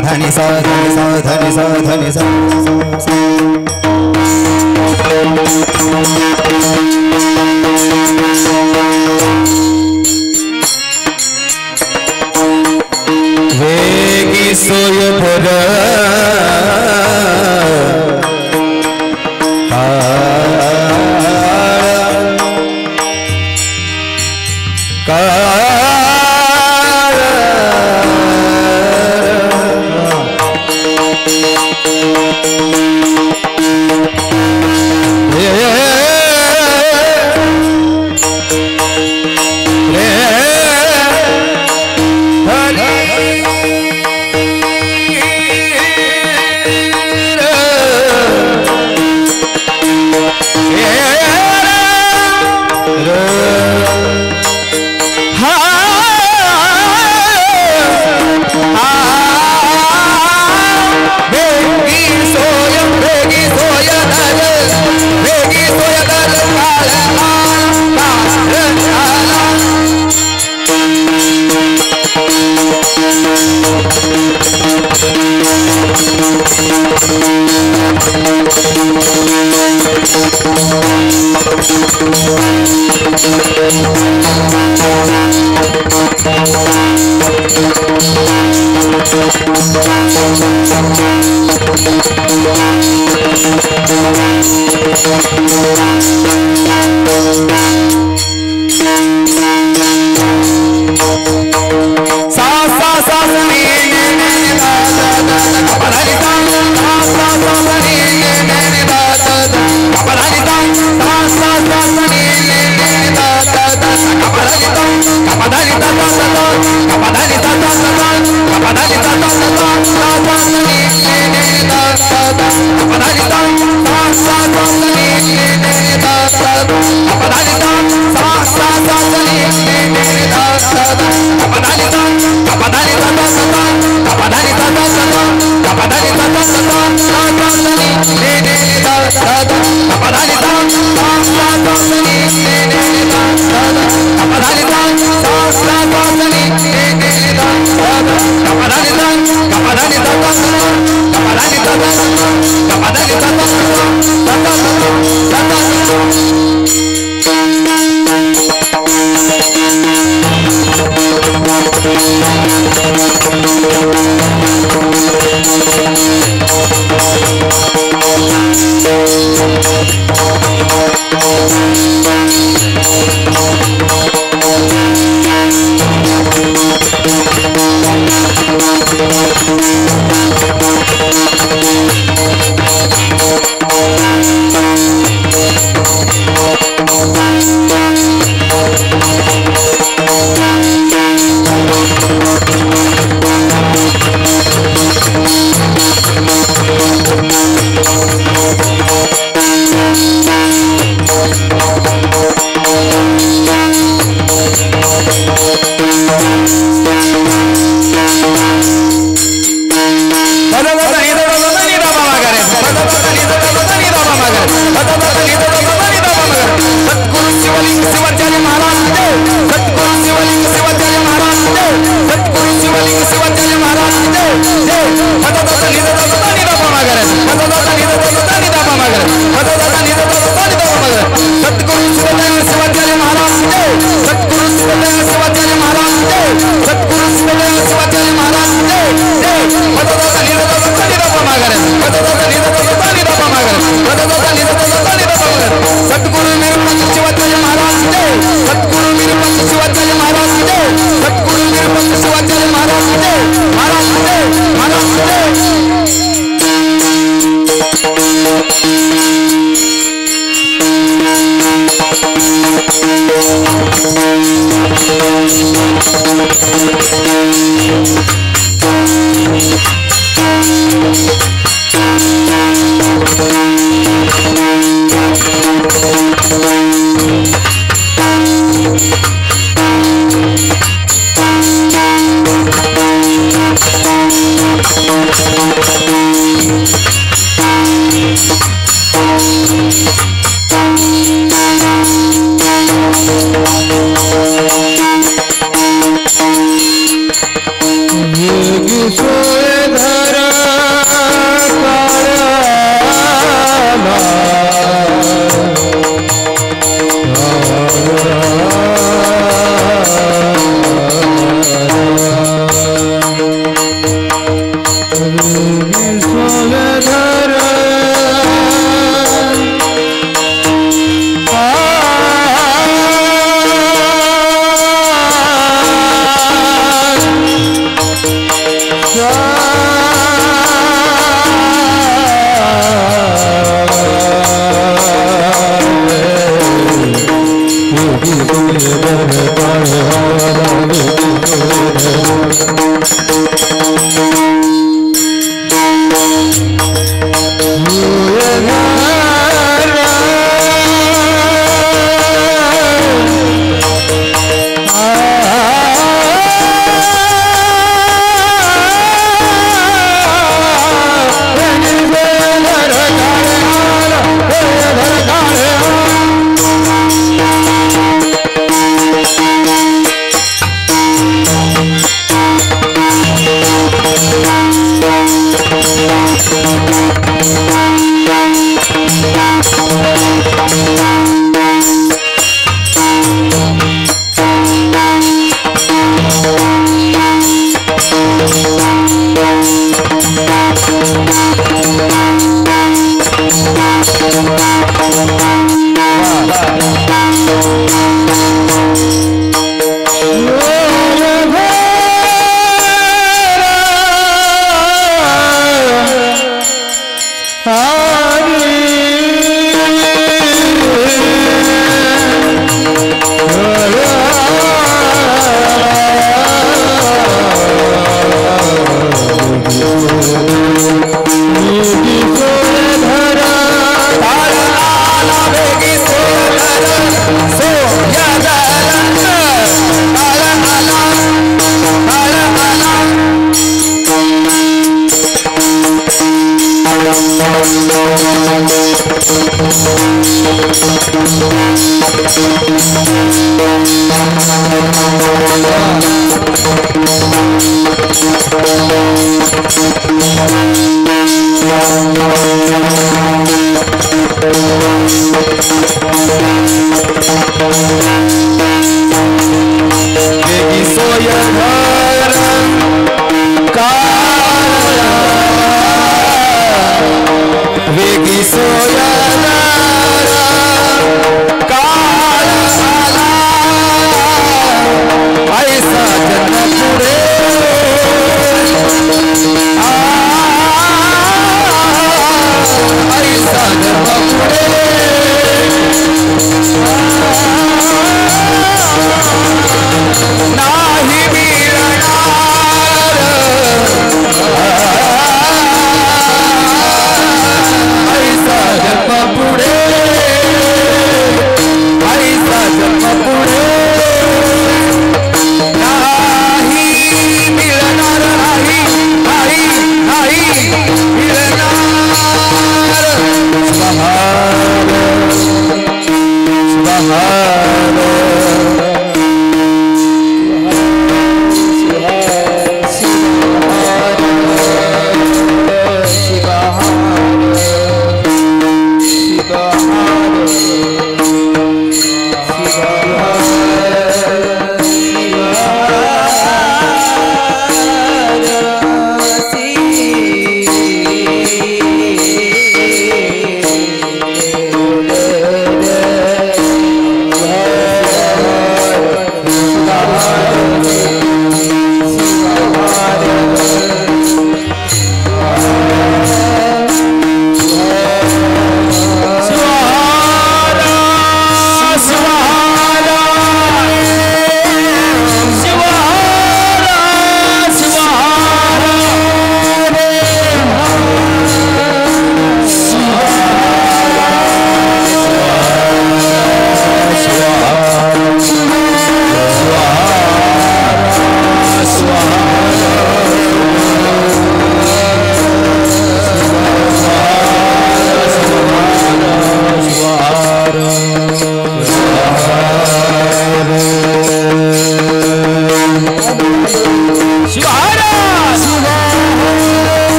धनि सा धनि सा धनि सा धनि सा वेगी सोय भर सद्गुरु निर्मल शिवाचार्य महाराज ऐसा जन्नत रे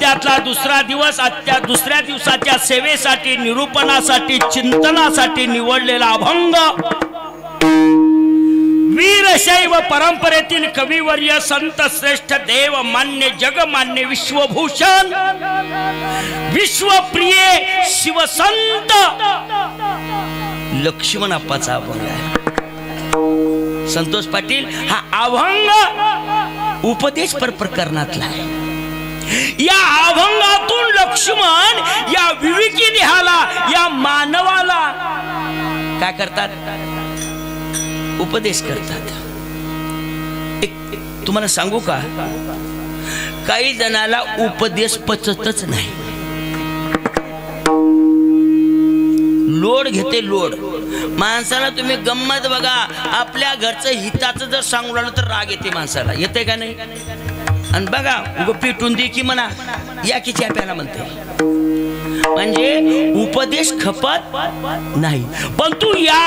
त्यातला दुसरा दिवस त्या दुसऱ्या दिवसाच्या सेवेसाठी, निरूपणासाठी, चिंतनासाठी निवडलेला अभंग वीरशैव परंपरेतील कविवर्य संत श्रेष्ठ देव मान्य जगमान्य विश्वभूषण विश्वप्रिय शिवसंत लक्ष्मण अप्पाचा अभंग आहे। संतोष पाटील हा अभंग उपदेश प्रकरणातला आहे। या अभंगातून लक्ष्मण या विवेकी देहाला, या मानवाला काय करतात? उपदेश करतात। एक तुम्हाला सांगू का, काही जणाला उपदेश पचतच नाही, लोड घेते लोड। माणसाला तुम्ही गंमत बघा, आपल्या घरचं हिताचं जर सांगू लागलं तर राग येते माणसाला, येते का नाही? आणि बघा उगं पिटून दे की म्हणा या की चॅप्याला म्हणते, म्हणजे उपदेश खपत नाही। पण तू या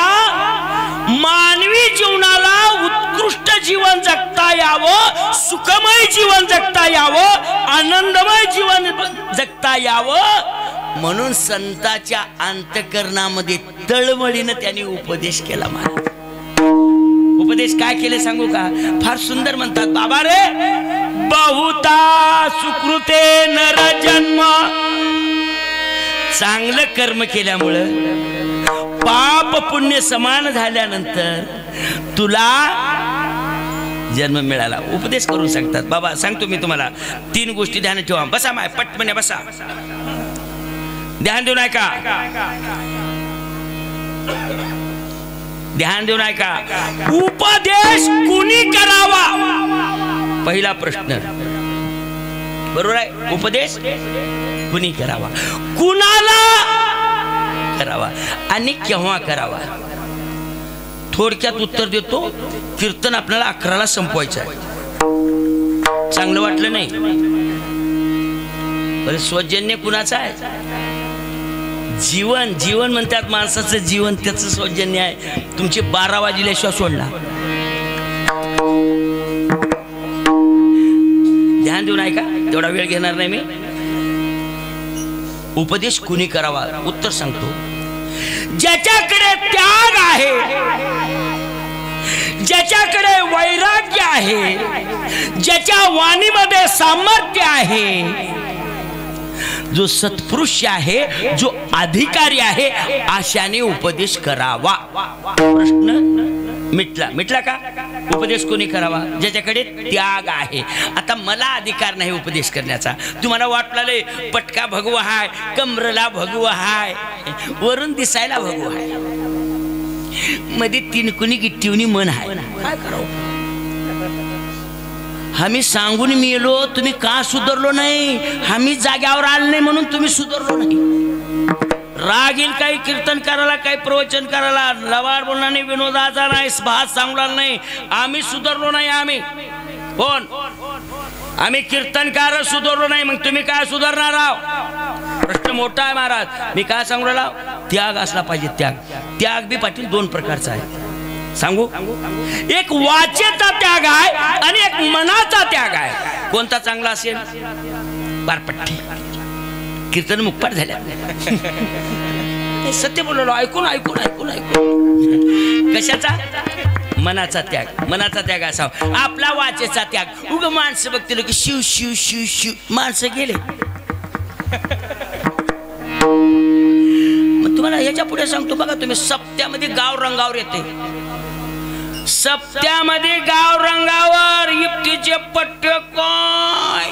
मानवी जीवनाला उत्कृष्ट जीवन जगता यावं, सुखमय जीवन जगता यावं, आनंदमय जीवन जगता यावं म्हणून संताच्या अंतःकरणामध्ये तळमळीनं त्यांनी उपदेश केला। मला उपदेश काय केले सांगू का? फार सुंदर म्हणतात, बाबा रे बहुता सुकृते नर जन्म, चांगलं कर्म केल्यामुळं पाप पुण्य समान झाल्यानंतर तुला जन्म मिळाला। उपदेश करून सांगतात, बाबा सांगतो मी तुम्हाला 3 गोष्टी ध्यानात ठेवा। बसा माय पटपणे बसा, ध्यान देऊन ऐका, ध्यान देऊन ऐका। उपदेश कुणी करावा? पहिला प्रश्न बरोबर आहे। उपदेश कुणी करावा, कुणाला करावा आणि केव्हा करावा? थोडक्यात उत्तर देतो, कीर्तन आपल्याला 11ला संपवायचं आहे। चांगलं वाटलं नाही? बरं, सौजन्य कुणाचं आहे? जीवन, जीवन म्हणतात माणसाचं जीवन, त्याचं सौजन्य आहे। तुमचे 12 वाजल्याशिवाय सोडला। ध्यान देऊन ऐका, तेवढा वेळ घेणार नाही मी। उपदेश कुणी करावा? उत्तर सांगतो, ज्याच्याकडे त्याग आहे, ज्याच्याकडे वैराग्य आहे, ज्याच्या वाणीमध्ये सामर्थ्य आहे, जो सत्पुरुष आहे, जो अधिकारी आहे, अशाने उपदेश करावा। प्रश्न मिटला का? उपदेश कोणी करावा? ज्याच्याकडे त्याग आहे। आता मला अधिकार नाही उपदेश करण्याचा। तुम्हाला वाटले पटका भगवा हाय, कमरला भगवा हाय, वरून दिसायला भगवा हाय, मध्ये 3 कुणी गिट्टीवनी मन आहे, काय करावं? आम्ही सांगून मेलो, तुम्ही का सुधारलो नाही? आम्ही जाग्यावर आलो नाही म्हणून तुम्ही सुधारलो नाही। राग येईल काही कीर्तन करायला, काही प्रवचन करायला, लवाड बोलणार नाही, विनोदाचा नाही, भात सांगणार नाही, आम्ही सुधारलो नाही। आम्ही कोण? आम्ही कीर्तनकार सुधारलो नाही, मग तुम्ही काय सुधारणार आहात? प्रश्न मोठा आहे महाराज। मी काय सांगू राहिलो? त्याग असला पाहिजे। त्याग, त्याग बी पाटील 2 प्रकारचा आहे। सांगू, एक वाचेचा त्याग आहे आणि एक मनाचा त्याग आहे। कोणता चांगला असेल? बारपट्टी कीर्तन मुक्पाट झाल्या, सत्य बोललो, ऐकून ऐकून ऐकून ऐकून। कशाचा? मनाचा त्याग। मनाचा त्याग असावा। आपला वाचेचा त्याग, उग माणसं बघतील की शिव शिव शिव शिव, माणसं गेले। मग तुम्हाला याच्या पुढे सांगतो बघा, तुम्ही सप्त्यामध्ये गाव रंगावर येते, सप्त्यामध्ये गाव रंगावर इफ्तीचे पट्टे काय,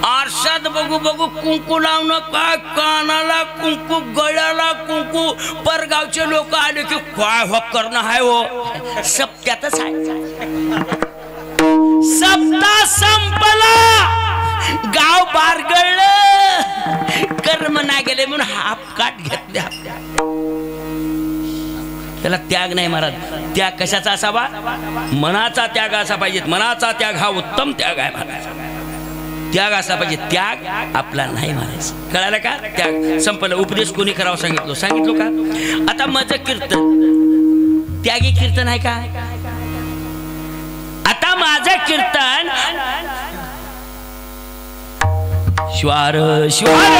आरशात बघू बघू कुंकू लावणं काय, कानाला कुंकू, गळ्याला कुंकू, परगावचे लोक आले की काय हो करणं आहे हो, सप्त्यातच आहे। सप्ताह संपला, गाव बारगळलं, कर्म नाही गेले म्हणून हाप काट घेतले। त्याला त्याग नाही महाराज। त्याग कशाचा असावा? मनाचा त्याग असा पाहिजे। मनाचा त्याग हा उत्तम त्याग आहे महाराज। त्याग असा पाहिजे, त्याग आपला नाही महाराज। कळालं का? त्याग संपलं। उपदेश कोणी करावं सांगितलं का? आता माझं कीर्तन त्यागी कीर्तन आहे का? आता माझं कीर्तन श्वार श्वार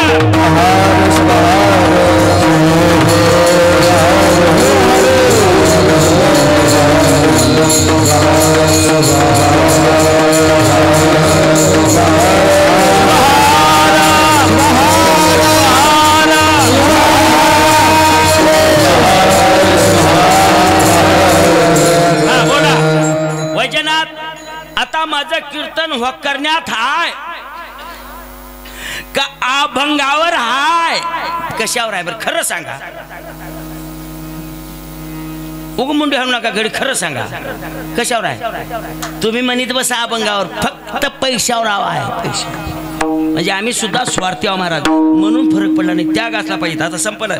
वैजनाथ, आता माझं कीर्तन करण्यात हाय का अभंगावर हाय? कशावर आहे बरं खरं सांगा. उगमुंड घालू नका, घडी खरं सांगा कशावर आहे? तुम्ही म्हणत बसा अभंगावर, फक्त पैशावर आहे. पैसा म्हणजे आम्ही सुद्धा स्वार्थी आहो महाराज, म्हणून फरक पडला नाही. त्याग असला पाहिजे. आता संपलं,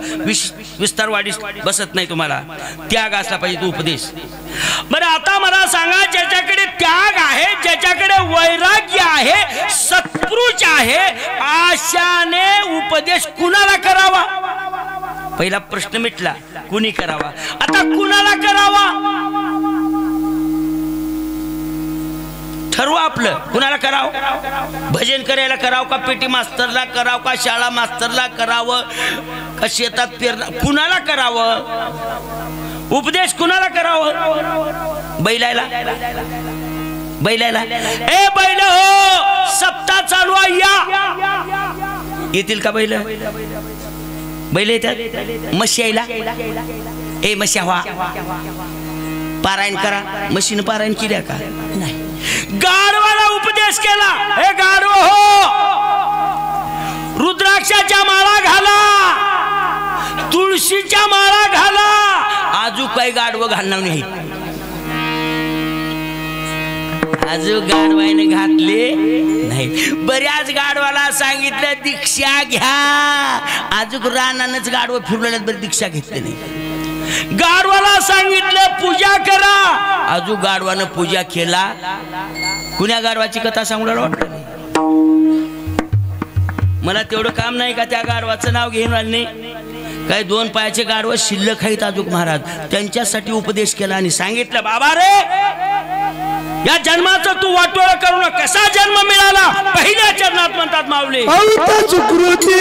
विस्तार वाढीस बसत नाही तुम्हाला. त्याग असला पाहिजे तो उपदेश. बरं आता मला सांगा, ज्याच्याकडे त्याग आहे, ज्याच्याकडे वैराग्य आहे, सत्पुरुष आहे, आशाने उपदेश कुणाला करावा? पहिला प्रश्न मिटला, कुणी करावा. आता कुणाला करावा ठरवा आपलं. कुणाला करावं? भजन करायला करावं का? पेटी मास्तरला करावं का? शाळा मास्तरला करावं का? शेतात पेरणं कुणाला करावं? उपदेश कुणाला करावं? बैलाला. बैलाला ए बैल हो, सप्ताह चालू आहे, या. येतील का बैल? बैल येतात. म्हशी यायला, ए म्हशी व्हा, पारायण करा. म्हशीनं पारायण केल्या का? नाही. गाढवाला उपदेश केला, हे गाढव हो, रुद्राक्षाच्या माळा घाला, तुळशीच्या माळा घाला. आजू काही गाढव घालणार नाही. आजू गाढवाने घातले नाही. बऱ्याच गाढवाला सांगितलं दीक्षा घ्या, आजूक रानानच गाढव फिरवल्यात, बरं दीक्षा घेतली नाही. गाढवाला सांगितलं पूजा करा, आजू गाढवानं पूजा केला. कुण्या गाढवाची कथा सांगू वाटलं नाही. मला तेवढं काम नाही का त्या गाढवाचं नाव घेऊन नाही. काही दोन पायाचे गाढव शिल्लक आहेत अजूक महाराज, त्यांच्यासाठी उपदेश केला आणि सांगितलं, बाबा रे, या जन्माचं तू वाटोळं करू नका. कसा जन्म मिळाला? पहिल्या चरणात म्हणतात माऊली, सुकृती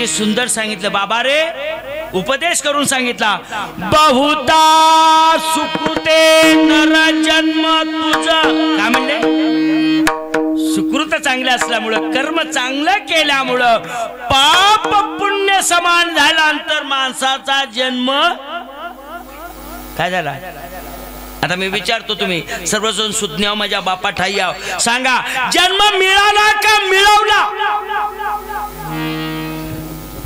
सुंदर सांगितलं. बाबा रे, उपदेश करून सांगितला, बहुता सुकृते नर जन्म तुझं. काय म्हणले? सुकृत चांगले असल्यामुळं, कर्म चांगलं केल्यामुळं पाप पुण्य समान झाल्यानंतर माणसाचा जन्म काय झाला? आता मी विचारतो, तुम्ही सर्वजण सुज्ञाव माझ्या बापा ठाई आव, सांगा, जन्म मिळाला का मिळवला?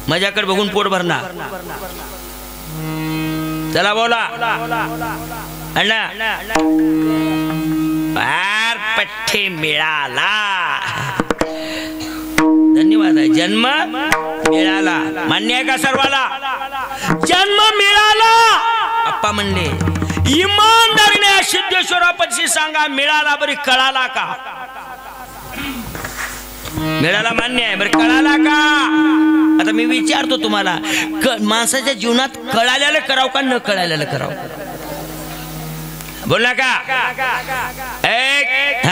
माझ्याकडे बघून पोट भरणार. चला बोला अण्णा पार पठ्ठी मिळाला. धन्यवाद आहे. जन्म मिळाला मान्य आहे का सर्वाला? जन्म मिळाला. आप्पा म्हणले इमानदारीने सिद्धेश्वरापाशी सांगा मिळाला बरी कळाला का? मिळाला मान्य आहे बरं कळाला का? आता मी विचारतो तुम्हाला माणसाच्या जीवनात कळालेलं करावं का न कळालेलं करावं? बोला का? एक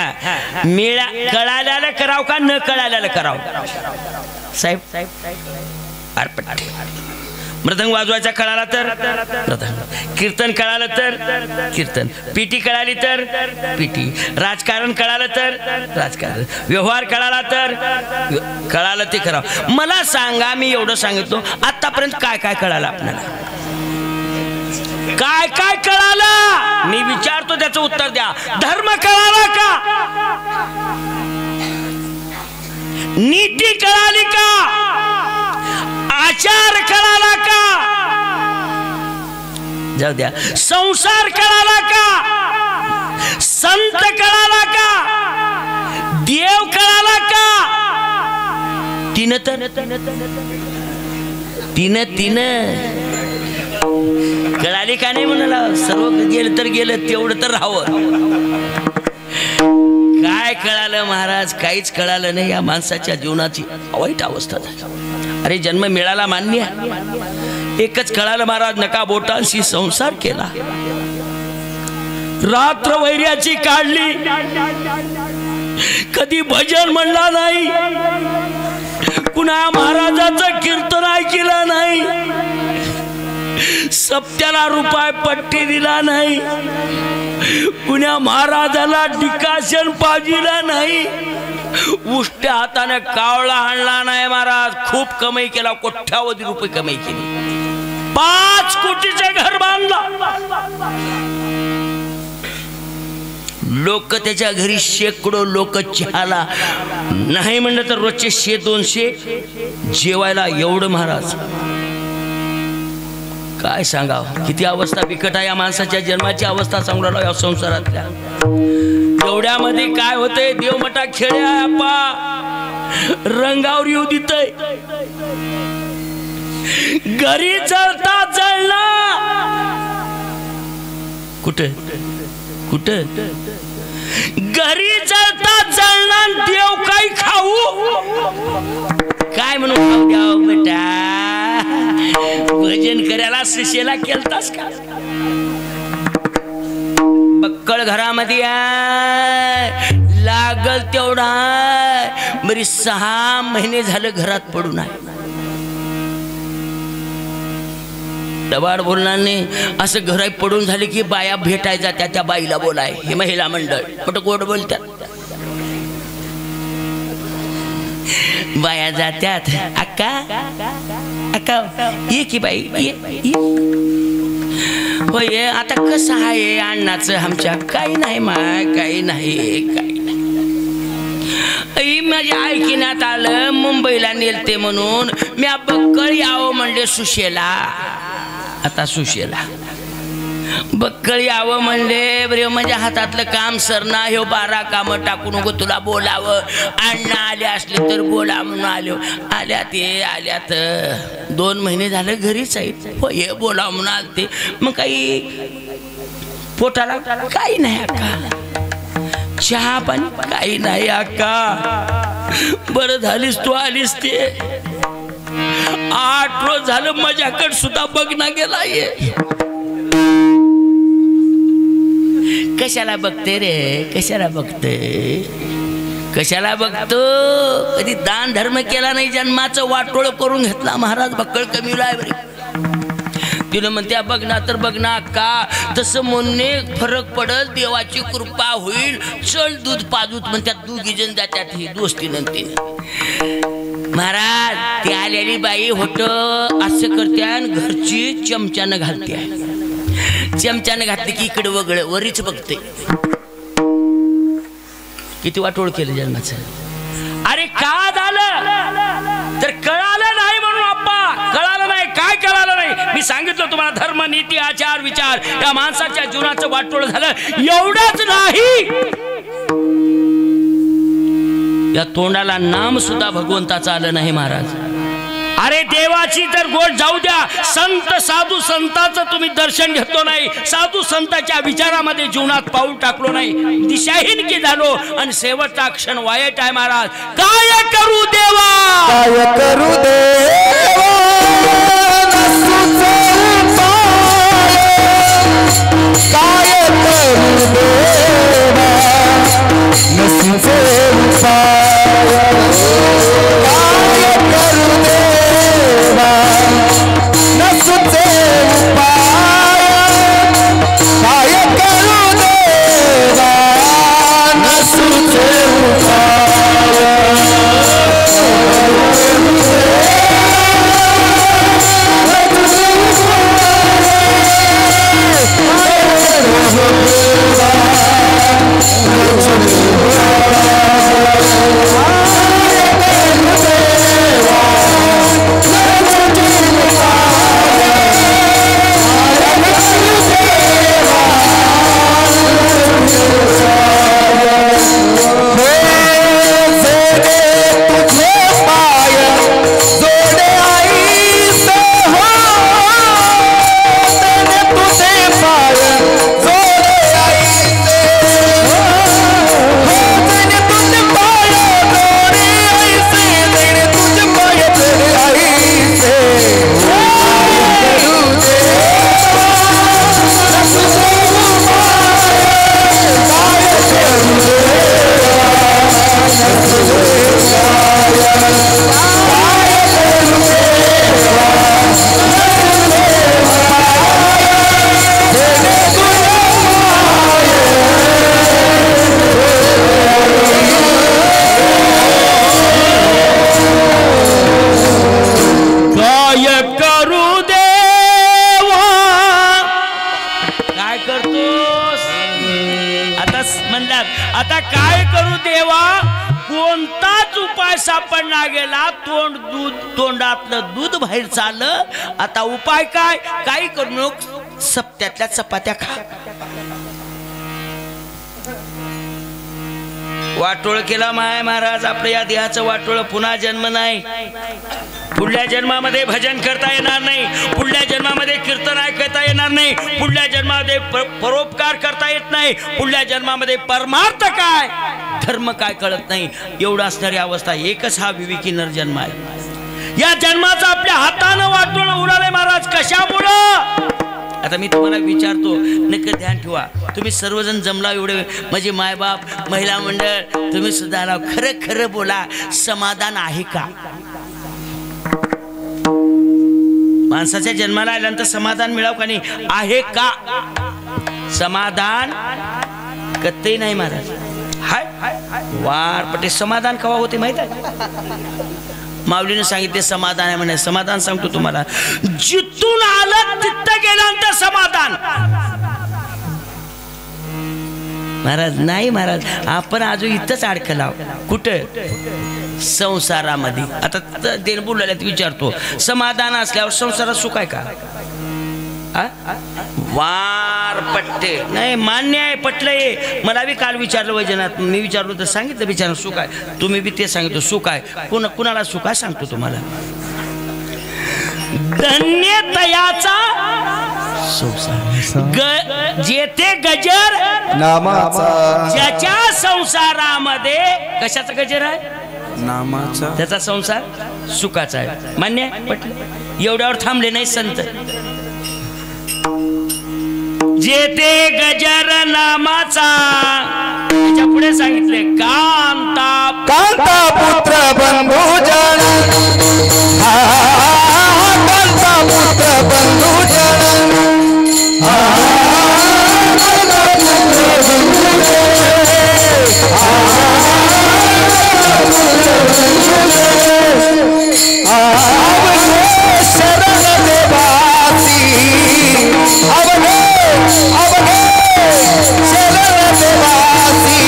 कळालेलं करावं का न कळालेलं करावं? साहेब मृदंग वाजवायचा कळाला तर मृदंग, कीर्तन कळालं तर कीर्तन, पिटी कळाली तर पिटी, राजकारण कळालं तर राजकारण, व्यवहार कळाला तर कळालं ते करावं. मला सांगा, मी एवढं सांगितलं आतापर्यंत काय काय कळालं आपल्याला? काय काय कळालं? मी विचारतो त्याचं उत्तर द्या. धर्म कळाला का? नीती कळाली का? आचार कळाला का? जाऊ द्या. संसार कळाला का? संत कळाला का? देव कळाला का? तीन कळाली का नाही म्हणाला? सर्व गेलं तर गेलं, तेवढं तर राहावं. काय कळालं महाराज? काहीच कळालं नाही. या माणसाच्या जीवनाची वाईट अवस्था झाली. अरे जन्म मिळाला मान्य, एकच कळालं महाराज, नका बोटांशी संसार केला. रात्र वैर्याची काढली, कधी भजन म्हणला नाही, कुणा महाराजाचं कीर्तन ऐकलं नाही, सप्त्याला रुपये पट्टी दिला नाही, कुण्या महाराजाला डिकाशन पाजिला नाही, उष्ट्या हाताने कावळा आणला नाही महाराज. खूप कमाई केला, कोट्यावधी रुपये कमाई केली, 5 कोटीचे घर बांधला. लोक त्याच्या घरी शेकडो लोक चहाला, नाही म्हणलं तर रोजचे 100-200 जेवायला. एवढं महाराज काय सांगावं? किती अवस्था बिकट आहे या माणसाच्या जन्माची अवस्था सांगला या संसारातल्या. एवढ्यामध्ये काय होतंय? देवमटा खेळ्या आपा रंगावर येऊ देतय. घरी जळता जळला, कुठे कुठे घरी जळता जळला, देव काही खाऊ काय म्हणून खाऊ द्यावं बेटा? भजन करायला शिशेला केलतास का? बक्कळ घरामध्ये लागल तेवढा बरी 6 महिने झालं घरात पडून आहे. दबाड बोलणार नाही. असं घरात पडून झाले की बाया भेटायचा त्या बाईला बोलाय. हे महिला मंडळ कुठं गोड बोलतात. बाया जात्यात, अक्का अक्का ये की बाई ये. होय आता कसं आहे अण्णाचं आमच्या? काही नाही माय, काही नाही, काही नाही. माझ्या ऐकिनात आलं मुंबईला नेलते म्हणून मी बक्कळ यावं म्हणले सुशेला. आता सुशेला बक्कळ यावं म्हणले बरे, माझ्या हातातलं काम सरना, हे 12 कामं टाकू नको, तुला बोलावं. अण्णा आले असले तर बोला म्हणून आलो. आल्यात ये आल्यात. 2 महिने झालं घरीच आहेत. हो ये बोला म्हणून आलते. मग काही पोटाला काही नाही अक्का, चहा पाणी काही नाही अक्का. बरं झालीस तू आलीस. ते 8 रोज झालं माझ्याकडे सुद्धा बघणं गेला. ये कशाला बघते रे? कशाला बघते? कशाला बघतो? कधी दान धर्म केला नाही, जन्माचं वाटोळ करून घेतला महाराज. बक्कळ कमी लाय. तिला म्हणत्या बघना तर बघना का, तसं म्हणणे फरक पडल, देवाची कृपा होईल. चल दूध पाजूत म्हणतात. 2 जण जात्यात ही दोस्ती नंतर महाराज. ती आलेली बाई होत असं करत्या, घरची चमच्यानं घालते. चमच्यानं घातली की इकडे वगळ वरीच बघते. किती वाटोळ केलं जन्माचं. अरे का झालं तर कळालं नाही म्हणून आप्पा. कळालं नाही. काय कळालं नाही? मी सांगितलं तुम्हाला धर्म नीती आचार विचार या माणसाच्या जीवनाचं वाटोळ झालं. एवढंच नाही, या तोंडाला नाम सुद्धा भगवंताचं आलं नाही महाराज. अरे देवाची तर गोष्ट जाऊ द्या, संत साधू संतांचं तुम्ही दर्शन घेतलो नाही, साधू संतांच्या विचारामध्ये जीवनात पाऊल टाकलो नाही, दिशाहीन की झालो आणि शेवटचा क्षण वाईट आहे महाराज. काय करू देवा, काय करू देवा, काय करू देवा, नसूचे उपाय, काय करू देवा, नसूचे उपाय, काय करू देवा, नसूचे उपाय. आता काय करू देवा, कोणताच उपाय सापडला गेला, तोंडातलं दूध बाहेर चाललं. आता उपाय काय, काही करू नको, सप्त्यातल्या चपात्या खा. वाटोळ केला माय महाराज, आपल्या या देहाचं वाटोळ. पुन्हा जन्म नाही, पुढल्या जन्मामध्ये भजन करता येणार नाही, पुढल्या जन्मामध्ये कीर्तन ऐकता येणार नाही, पुढल्या जन्मामध्ये परोपकार करता येत नाही, पुढल्या जन्मामध्ये परमार्थ काय धर्म काय कळत नाही. एवढं असणारी अवस्था, एकच हा विवेकी नरजन्म आहे. या जन्माचं आपल्या हातानं वाटोळ उडाले महाराज. कशामुळं? आता मी तुम्हाला विचारतो, नक्की ध्यान ठेवा. तुम्ही सर्वजण जमला एवढे, म्हणजे मायबाप, महिला मंडळ, तुम्ही सुद्धा राव, खरं खरं बोला, समाधान आहे का? माणसाच्या जन्माला आल्यानंतर समाधान मिळावं का नाही, आहे का? समाधान कत्तही नाही महाराज. हाय वार पटे समाधान कवा होते माहित आहे? माऊलीने सांगितले समाधान आहे म्हणे. समाधान सांगतो तुम्हाला, जिथून आलं तिथं गेल्यानंतर समाधान. महाराज नाही महाराज, आपण अजून इथंच अडकला. कुठं? संसारामध्ये. आता देण बोलल्यात विचारतो, समाधान असल्यावर संसारात सुख आहे का? वार पट्टे नाही, मान्य आहे, पटलंय. मला बी काल विचारलं वैजनाथ, मी विचारलो तर सांगितलं विचार सुख आहे. तुम्ही बी ते सांगितलं सुख आहे. कुणाला सुख आहे सांगतो तुम्हाला. धन्यतयाचा जेथे गजर नामाचा, ज्याच्या संसारामध्ये कशाचा गजर आहे? नामाचा. त्याचा संसार सुखाचा आहे. मान्य आहे, पटलं. एवढ्यावर थांबले नाही संत. जेथे गजर नामाचा, त्याच्या पुढे सांगितले कांता पुत्र बंधू जन, कांता पुत्र बंधू जन, शरण देवासी, अवघे शरण देवासी,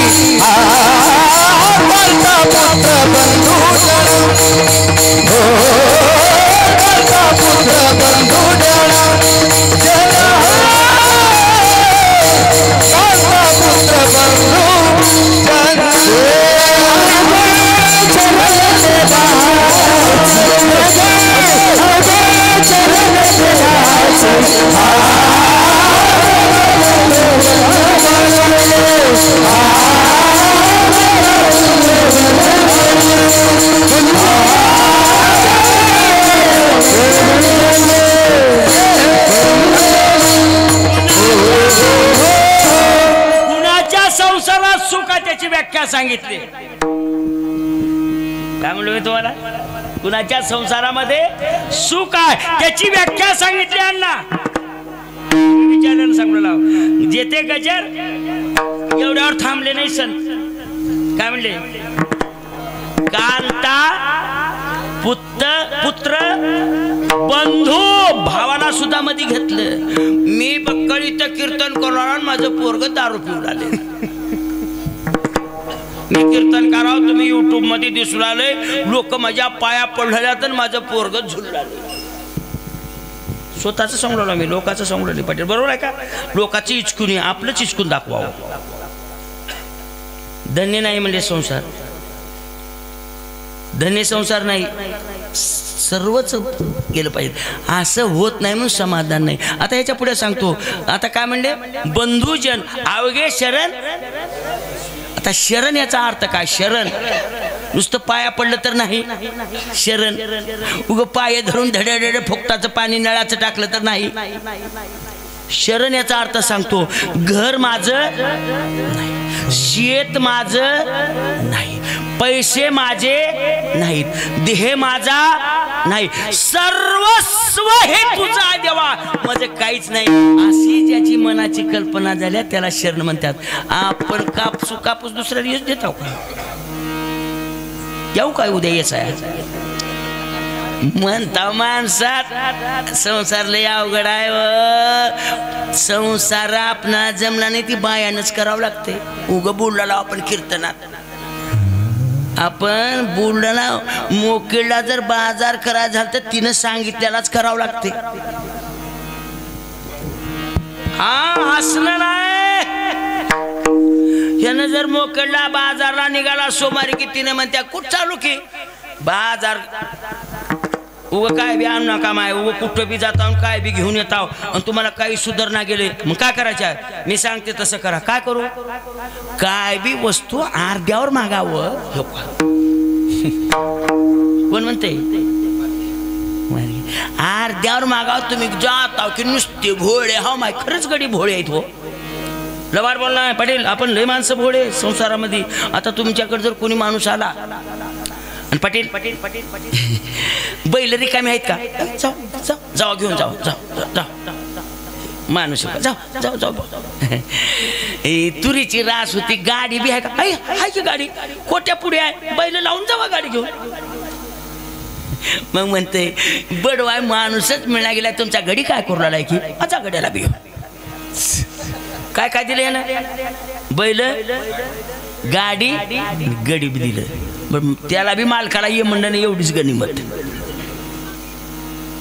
कांता पुत्र बंधू जन, कांता पुत्र बंधू जन. व्याख्या सांगितली. काय म्हणलो मी तुम्हाला? कुणाच्या संसारामध्ये सुख आहे त्याची व्याख्या सांगितली. अण्णा विचारायला सांगलो जेथे गजर एवढ्यावर थांबले नाही संत. काय म्हणले? कांता पुत्र बंधू भावाला सुद्धा मध्ये घेतलं. मी बक्कळ इथं कीर्तन करून माझं पोरग दारू पिऊन आले. मी कीर्तन करावं तुम्ही युट्यूब मध्ये दिसून आले. लोक माझ्या पाया पडलेल्या तर माझं पोरग झुललं आले. स्वतःच सांगलो मी, लोकांचं सांगलो नाही. पाटील बरोबर आहे का? लोकांची इचकून आपलंच इचकून दाखवावं. धन्य नाही म्हणजे संसार, धन्य संसार नाही. सर्वच केलं पाहिजे. असं होत नाही म्हणून समाधान नाही. आता ह्याच्या पुढे सांगतो. आता काय म्हणले? बंधुजन अवघे शरण. आता शरण याचा अर्थ काय? शरण नुसतं पाया पडलं तर नाही. शरण उग पाय धरून धडे फुकटाचं पाणी नळाचं टाकलं तर नाही. शरण याचा अर्थ सांगतो. घर माझं नाही, शेत माझं नाही, पैसे माझे नाहीत, देह माझा नाही, सर्वस्व हे तुझा देवा, माझं काहीच नाही. अशी ज्याची मनाची कल्पना झाल्या त्याला शरण म्हणतात. आपण कापूस दुसऱ्या दिवस देतो का? येऊ काय उद्या यायचं म्हणता माणसात. संसार लय अवघड आहे. संसार आपणा जमला नाही ती बायानच करावं लागते. उग बोलला आपण कीर्तनात, आपण बोलला मोकेला जर बाजार करायचा झाला तर तिनं सांगितल्यालाच करावं लागते. हा हसणं नाही. ह्यानं जर मोकेला बाजारला निघाला सोमारी की तिने म्हणत्या कुठं चालू की बाजार. उग काय बी आणू नका माय. उग कुठं बी जाता काय बी घेऊन येता आणि तुम्हाला काही सुधारणा गेले मग काय करायचं? मी सांगते तसं करा. काय करू? काय बी वस्तू अर्ध्यावर मागावं. कोण म्हणते? अर्ध्यावर मागावं. तुम्ही जाता की नुसते भोळे. हा माय खरंच गडी भोळे आहेत हो. लवार बोलणार पाटील आपण लय माणसं भोळे संसारामध्ये. आता तुमच्याकडे जर कोणी माणूस आला आणि पाटील पाटील पाटील पाटील बैल रिकामी आहेत का? जाऊ जाऊ जाऊ घेऊन जाऊ जाऊ जाऊ माणूस जाऊ जाऊ जाऊ. तुरीची रास होती. गाडी बी आहे का? आहे की गाडी? कोट्या पुढे आहे. बैल लावून जावा गाडी घेऊन. मग म्हणते बडवाय माणूसच मिळा गेला तुमचा गडी काय करू लागलाय की आता गड्याला बी काय काय दिलं यानं? बैल गाडी गडी बी दिलं. त्याला बी मालकाला ये म्हणणं नाही. एवढीच गनिमत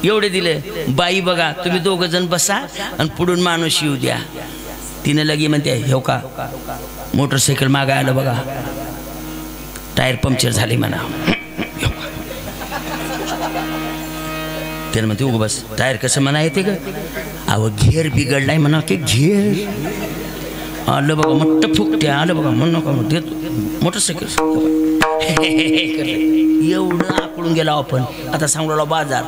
एवढे दिले. बाई बघा तुम्ही दोघं जण बसा आणि पुढून माणूस येऊ द्या. तिने लगी म्हणते हो का मोटरसायकल मागाय आलं बघा, टायर पंक्चर झाले म्हणा. त्याला म्हणते उग बस टायर कसं म्हणा येते ग? अहो घेर बिघडलाय म्हणा की घेर आलं बघा मोठं फुकटे आलं बघा म्हणून नका देतो मोटरसायकल. एवढं आकडून गेला आपण. आता सांगला बाजार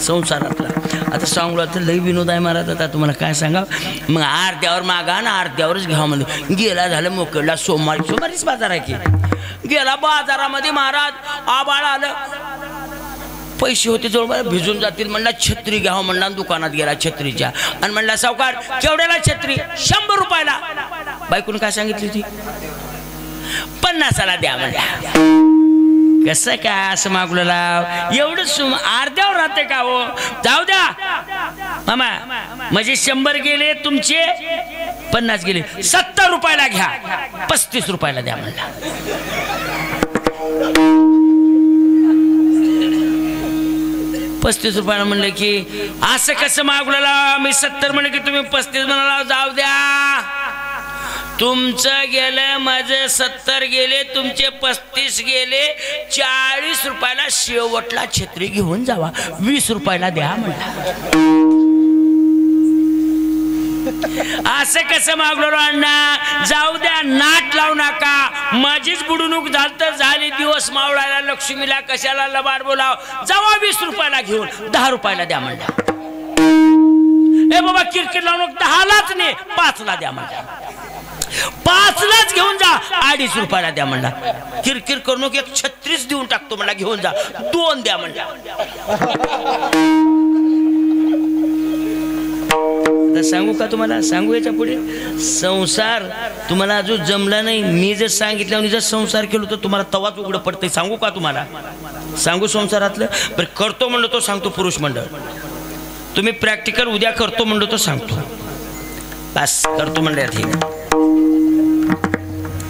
संसारातला. आता सांगला तर लई विनोद आहे महाराज. आता तुम्हाला काय सांगा. मग अर्ध्यावर मागा ना अर्ध्यावरच घ्या म्हणजे गेला झालं मोकळला. सोमवारीच बाजार आहे की गेला बाजारामध्ये महाराज आबाळ आलं. पैसे होते जवळ भिजून जातील म्हणला. छत्री घ्यावं म्हणला. दुकानात गेला छत्रीच्या आणि म्हणला सावकार केवढ्याला छत्री? 100 रुपयाला. बायकोने काय सांगितली ती? 50ला द्या म्हणल्या. कसं काय असं मागलं? एवढं अर्ध्यावर राहते का हो? जाऊ द्या मामा म्हणजे 100 गेले तुमचे 50 गेले. 70 रुपयाला घ्या. 35 रुपयाला द्या म्हणला. 35 रुपयाला म्हणलं की असं कसं मागला? मी 70 म्हणलं की तुम्ही 35 म्हणाला. जाऊ द्या तुमचं गेलं माझं 70 गेले तुमचे 35 गेले. 40 रुपयाला शेवटला छत्री घेऊन जावा. 20 रुपयाला द्या म्हणला. असं कसं मागलो अण्णा? जाऊ द्या नाट लावू नका. माझीच बुडवणूक झाली तर झाली. दिवस मावळायला लक्ष्मीला कशाला लबाड बोलाव. जावा 20 रुपयाला घेऊन 10 रुपयाला द्या म्हणला. ए बाबा किरकिर लावून 10लाच नाही 5ला द्या म्हणला. 5लाच घेऊन जा, 2.5 रुपयाला द्या म्हणला. किरकिर करू नको, एक 36 देऊन टाकतो म्हणला, घेऊन जा, 2 द्या म्हणला. सांगू का तुम्हाला, सांगू याच्या पुढे संसार तुम्हाला अजून जमला नाही. मी जर सांगितलं जर संसार केलो तर तुम्हाला तवाच उघडं पडतंय. सांगू का तुम्हाला, सांगू संसारातलं. बरं करतो म्हणलो तो सांगतो. पुरुष मंडळ तुम्ही प्रॅक्टिकल उद्या करतो म्हणलो तो सांगतो. बस करतो म्हणलं ठीक आहे.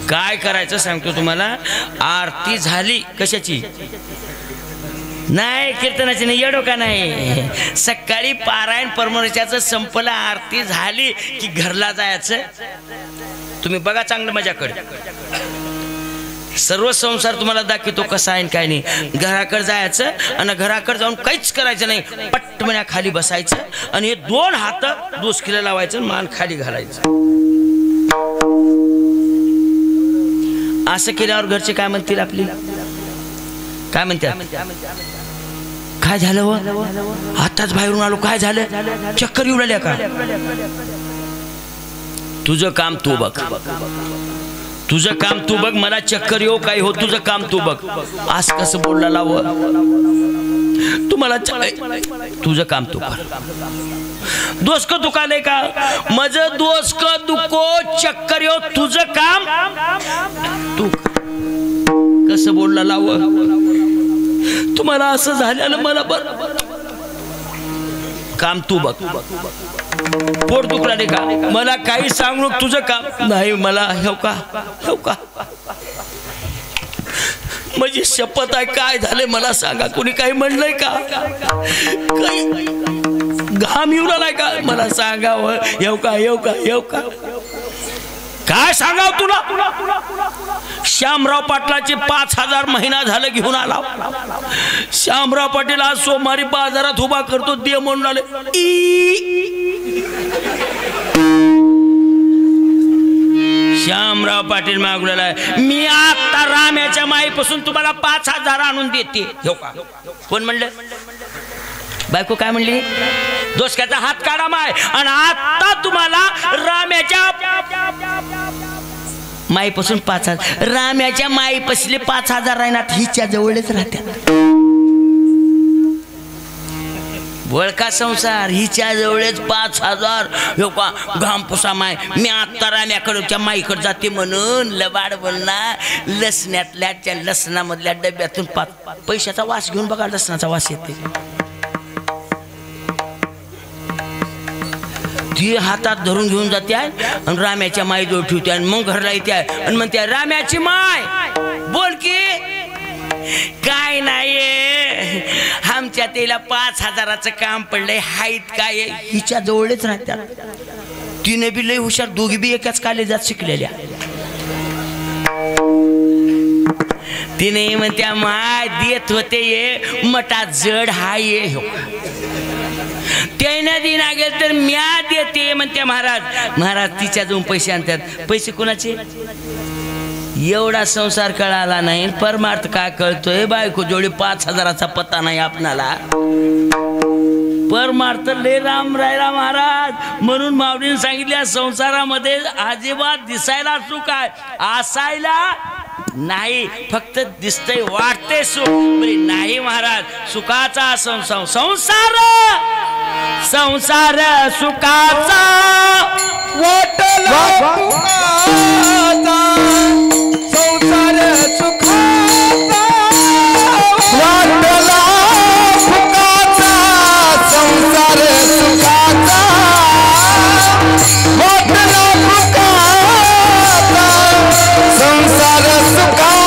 काय करायचं सांगतो तुम्हाला. आरती झाली कशाची नाही, कीर्तनाची नाही, येडो का नाही. सकाळी पारायण परमर्शाचं संपलं, आरती झाली की घरला जायचं. तुम्ही बघा चांगलं माझ्याकडे सर्व संसार तुम्हाला दाखवतो कसा आहे काय नाही. घराकडे जायचं आणि घराकडे जाऊन काहीच करायचं नाही, पटमण्या खाली बसायचं आणि हे 2 हात डोसकीला लावायचं, मान खाली घालायचं. असं केल्यावर घरचे काय म्हणतील, आपली काय म्हणतात, काय झालं व आताच बाहेरून आलो, काय झालं, चक्कर येऊ लागल्या का. तुझं काम तू बघ, तुझं काम तू बघ, मला चक्कर येऊ काय हो, तुझं काम तू बघ. आज कसं बोलला लाव, तुम्हाला तुझं काम तू कर. दोस्क दुखाले का, माझं दोस्क दुखो, चक्कर येऊ, तुझं काम तू. कसं बोलला लाव, तुम्हाला असं झाल्यानं मला बरं, काम तू बघ. पोट दुखला का, मला काही सांगू तुझं काम नाही, मला हेव का माझी शपथ आहे, काय झाले मला सांगा. कोणी काही म्हणलंय का, काही घाम येऊ लागलाय का, मला सांगावं. येऊ का काय सांगाव तुला. श्यामराव पाटलाचे 5,000 महिना झालं घेऊन आला. श्यामराव पाटील आज सोमवारी बाजारात उभा करतो, दे म्हणून आले. श्यामराव पाटील मागलेला आहे, मी आता राम्याच्या माईपासून तुम्हाला 5,000 आणून देते. हो का, कोण म्हणलं, बायको काय म्हणली, दोस्क्याचा हात काढा माय, आणि आता तुम्हाला राम्याच्या माईपासून 5,000. राम्याच्या माईपासले 5,000 राहणार, हिच्या जवळच राहत्या. वळका संसार, हिच्या जवळच 5,000. हो का, घाम पुसा माय, मी आता राम्याकडच्या माईकडे जाते म्हणून लबाड बोलणार. लसण्यातल्या त्या लसणामधल्या डब्यातून पैशाचा वास घेऊन बघा, लसणाचा वास येते. ती हातात धरून घेऊन जाते आणि राम्याच्या माईजवळ ठेवते आणि मग घरला येते आणि म्हणते, राम्याची माय बोल की. काय नाही, आमच्या तिला 5,000चं काम पडलंय, हाईत काय, हिच्या जवळच राहत्या. तिने बी लय हुशार, दोघी बी एकाच कॉलेजात शिकलेल्या. तिने म्हणत्या, माय देत होते ये मटा जड हाय ये. हो त्याने दिना गेल तर म्या देते म्हणते. महाराज तिच्या जाऊन पैसे आणतात. पैसे कोणाचे, एवढा संसार कळाला नाही, परमार्थ काय कळतोय. बायको जोडी 5,000चा पत्ता नाही आपणाला. परमार्थ लय राम राहिला महाराज. म्हणून माऊलीने सांगितल्या, संसारामध्ये अजिबात दिसायला सुख आहे, असायला नाही. फक्त दिसतंय, वाटते सुख नाही महाराज. सुखाचा संसार सुखाचा वाटला संसार सुखाचा, वाटला सुखाचा संसार सुखाचा, वाटला सुखाचा संसार सुखाचा,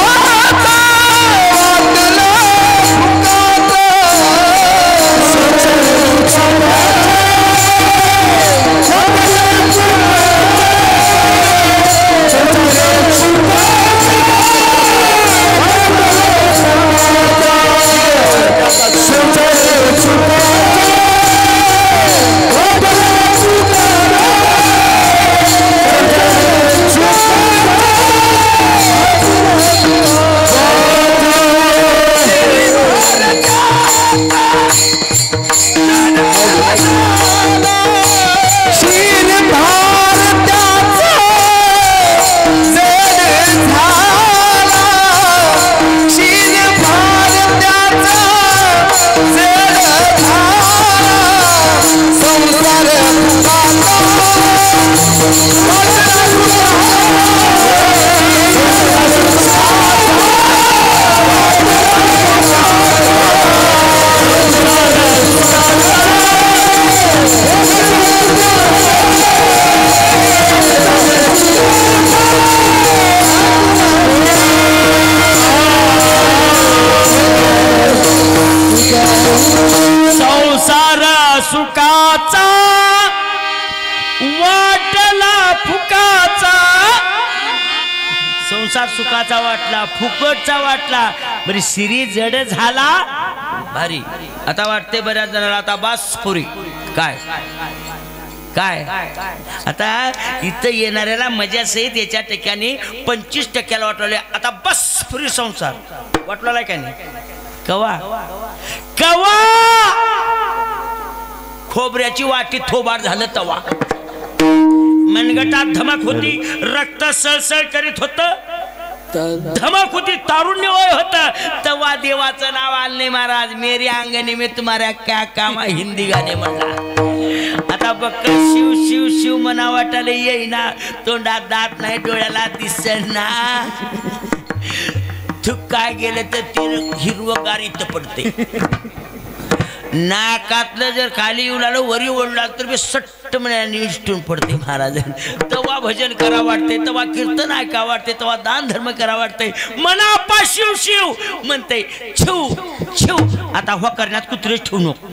वाटला सुखाचा. फुकाचा संसार सुखाचा वाटला फुकटचा वाटला बरी सिरी जड झाला भारी आता वाटते बऱ्याच जणांना आता बास पुरी काय काय आता इथं येणाऱ्याला मजा सहित याच्या ठिकाणी 25% वाटवले आता बस पुरी संसार वाटला काय नाही कवा कवा खोबऱ्याची वाटी थोबाड झालं तवा मनगटात धमक होती रक्त सळसळ करीत होत धमक होती तारुण्य वय होत तवा देवाचं नाव आलं नाही महाराज मेरी अंगणी में तुम्हारा क्या काम हिंदी गाणे म्हणला आता बघ शिव शिव शिव मना वाटायला येईना तोंडात दात नाही डोळ्याला दिसेना तू काय गेलं तर ते हिरवगार इथं पडते नाकातलं जर खाली येऊ लागलं वरी ओढला तर मी सट्ट म्हणे निष्ठून पडते महाराज तेव्हा भजन करा वाटते तेव्हा कीर्तन ऐका वाटते तेव्हा दान धर्म करा वाटते मनापा शिव शिव म्हणते शिव शिव आता हो करण्यात कुत्रेच ठेवू नको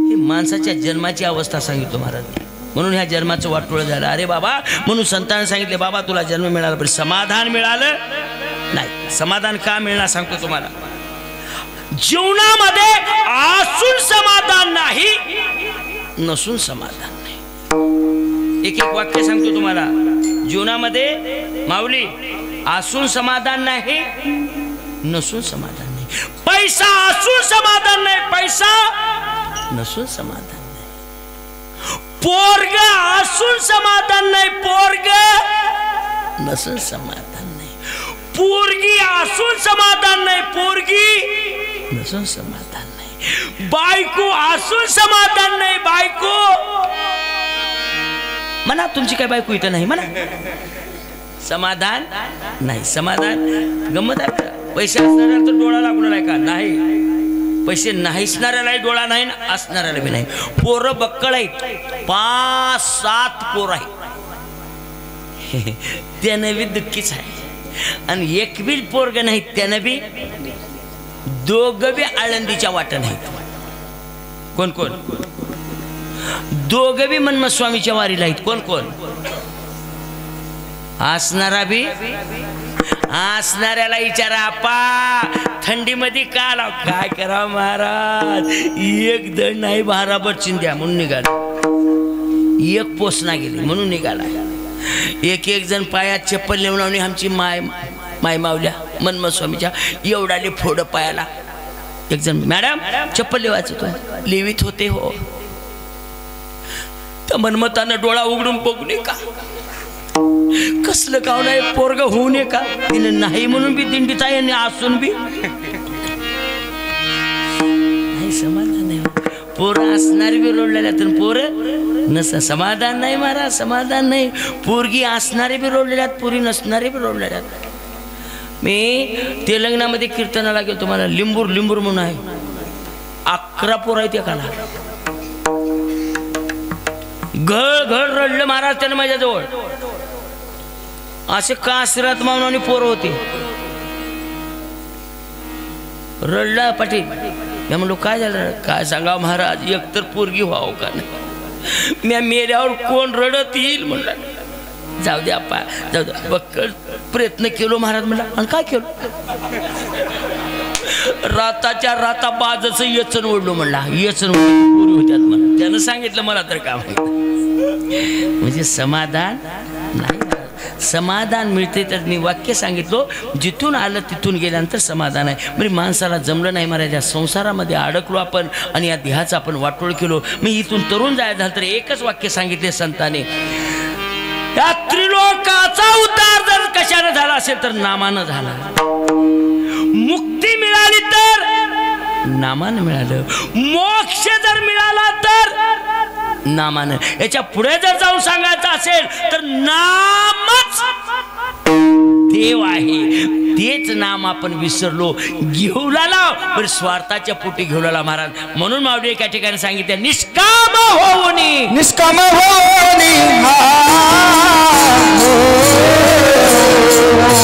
ही माणसाच्या जन्माची अवस्था सांगितलं महाराज म्हणून ह्या जन्माचं वाटोळ झालं अरे बाबा म्हणून संतांनी सांगितले बाबा तुला जन्म मिळाला पण समाधान मिळालं नाही समाधान का मिळणार सांगतो तुम्हाला जीवनामध्ये असून समाधान नाही नसून समाधान नाही एक एक वाक्य सांगतो तुम्हाला जीवनामध्ये माऊली असून समाधान नाही नसून समाधान नाही पैसा असून समाधान नाही पैसा नसून समाधान नाही पोरग असून समाधान नाही पोरग नसून समाधान नाही पोरगी असून समाधान नाही पोरगी नसून समाधान नाही बायको असून समाधान नाही बायको म्हणा तुमची काय बायको इथं नाही म्हणा समाधान नाही समाधान गंमत आहे पैसे असणाऱ्याला तर डोळा लागून आहे का नाही पैसे नाहीसणाऱ्यालाही डोळा नाही असणाऱ्याला बी नाही पोरं बक्कळ आहेत 5-7 पोर आहेत त्यानं बी दुःखीच आहे आणि एक बी पोरग नाही त्यानं बी दोघं बी आळंदीच्या वाटण आहेत कोण कोण दोघं बी मन्मस्वामीच्या वारीला आहेत कोण कोण असणारा बी असणाऱ्याला विचारा आपा थंडीमध्ये का लाव काय करा महाराज एक दड नाही भाराभर चिंध्या म्हणून निघाला एक पोसना गेली म्हणून निघाला एक एक जण पायात चप्पल नेऊन आमची माय मावल्या मन्मस्वामीच्या एवढाले फोड पायाला एक जण मॅडम चप्पल लिवायचं लिवित होते हो तर मनमतानं डोळा उघडून बघू नये का कसलं काव नाही पोरग होऊ नये का तिने नाही म्हणून बी दिंडीत आहे आणि असून बी नाही समाधान नाही पोरं असणारी बी रोडलेल्यात पोरं नस समाधान नाही महाराज समाधान नाही पोरगी असणारे बी रोडलेल्यात पोरी नसणारे बी रोडलेल्यात मी तेलंगणामध्ये कीर्तनाला गेलो तुम्हाला लिंबूर लिंबूर म्हणून आहे 11 पोर आहेत एकाला घळ घळ रडलं महाराज त्यानं माझ्याजवळ असे कासरात मावून पोरं होते रडला पाटील मी म्हणलो काय झालं काय सांगा महाराज एकतर पोरगी व्हावं का नाही मी मेल्यावर कोण रडत येईल म्हणलं जाऊ दे आपा जाऊ दे बक्कळ प्रयत्न केलो महाराज म्हणला आणि काय केलं राताच्या राता बाजच येचन ओढलो म्हणला येचन पुरी होत्यात म्हणा त्यानं सांगितलं मला तर काय माहिती म्हणजे समाधान नाही समाधान मिळते तर मी वाक्य सांगितलो जिथून आलं तिथून गेल्यानंतर समाधान आहे म्हणजे माणसाला जमलं नाही महाराज या संसारामध्ये अडकलो आपण आणि या देहाचा आपण वाटोळ केलो मी इथून तरुण जायचं झालं तर एकच वाक्य सांगितले संतांनी या त्रिलोकाचा उद्धार जर कशाने झाला असेल तर नामानं झाला मुक्ती मिळाली तर नामानं मिळालं मोक्ष जर मिळाला तर नामानं याच्या पुढे जर जाऊन सांगायचं असेल तर नामच देव आहे तेच नाम आपण विसरलो घेऊ लाला पण स्वार्थाच्या पोटी घेऊ लाला महाराज म्हणून मावडी एका ठिकाणी सांगितलं निष्काम होऊनी निष्काम होऊनी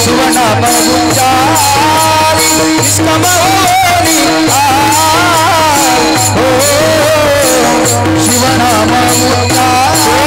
शिवनाम उच्चारी निष्काम होऊनी शिवनाम उच्चारी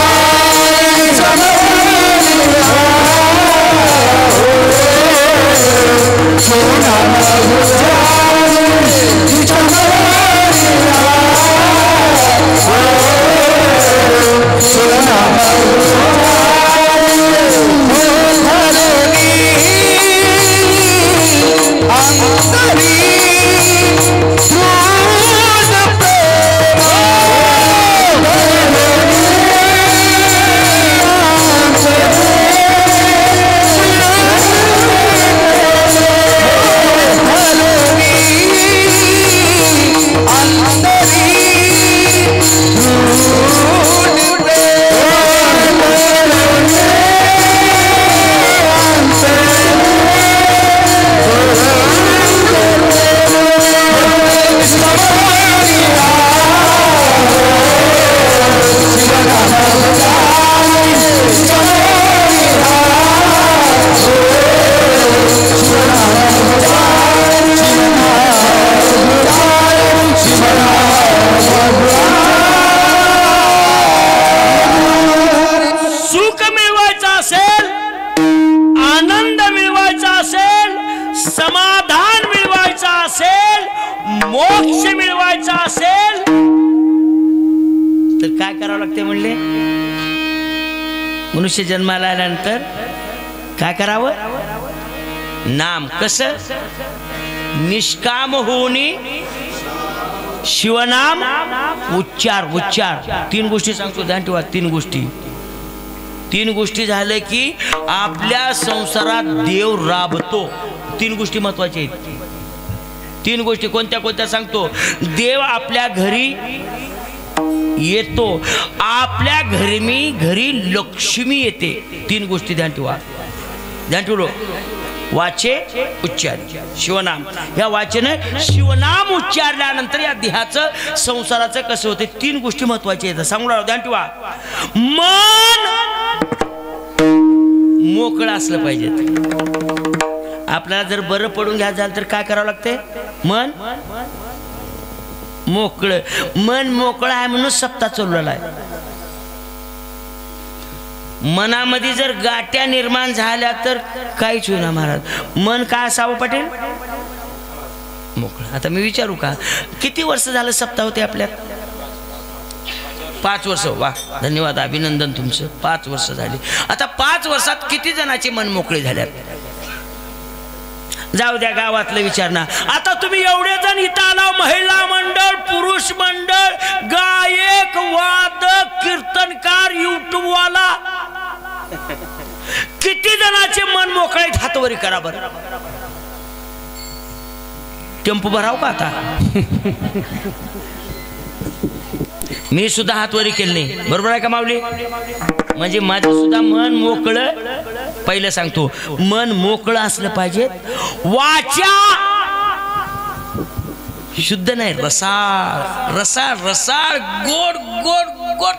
समाधान मिळवायचा असेल, मोक्ष मिळवायचा असेल तर काय करावं लागते म्हणले? मनुष्य जन्माला आल्यानंतर काय करावं? नाम. कसं? निष्काम होऊनी शिवनाम उच्चार. उच्चार 3 गोष्टी सांगतो, ध्यान ठेवा. 3 गोष्टी झाल्या की आपल्या संसारात देव राबतो. 3 गोष्टी महत्वाच्या आहेत. 3 गोष्टी कोणत्या कोणत्या सांगतो. देव आपल्या घरी येतो, आपल्या घरी लक्ष्मी येते. 3 गोष्टी ध्यान ठेवा. ध्यान ठेवलो. वाचे उच्चार शिवनाम. या वाचेने शिवनाम उच्चारल्यानंतर या देहाचं संसाराचं कसं होते. 3 गोष्टी महत्वाच्या आहेत. सांगू राहिलो, ध्यान ठेवा. मन मोकळं असलं पाहिजे. आपल्याला जर बरं पडून घ्यायचं झालं तर काय करावं लागते? मन मोकळं. मन मोकळं आहे म्हणून सप्ताह चाललेला आहे. मनामध्ये जर गाठ्या निर्माण झाल्या तर काहीच होईना महाराज. मन काय असावं पाटील? मोकळं. आता मी विचारू का, किती वर्ष झालं सप्ताह होते आपल्यात? 5 वर्ष. वा, धन्यवाद, अभिनंदन तुमचं. 5 वर्ष झाली. आता 5 वर्षात किती जणांचे मन मोकळे झाल्यात? जाऊ द्या, गावातलं विचार ना. आता तुम्ही एवढे जण इथं आला, महिला मंडळ, पुरुष मंडळ, गायक, वादक, कीर्तनकार, युट्यूब वाला, किती जणांचे मन मोकळे? हातवरी करा बरं. टेम्पो भराव का आता? मी सुद्धा हातवरी केली नाही. बरोबर आहे का माऊली? म्हणजे माझं सुद्धा मन मोकळं. पहिलं सांगतो, मन मोकळं असलं पाहिजे. वाचा शुद्ध नाही, रसाळ रसाळ रसाळ, गोड गोड गोड.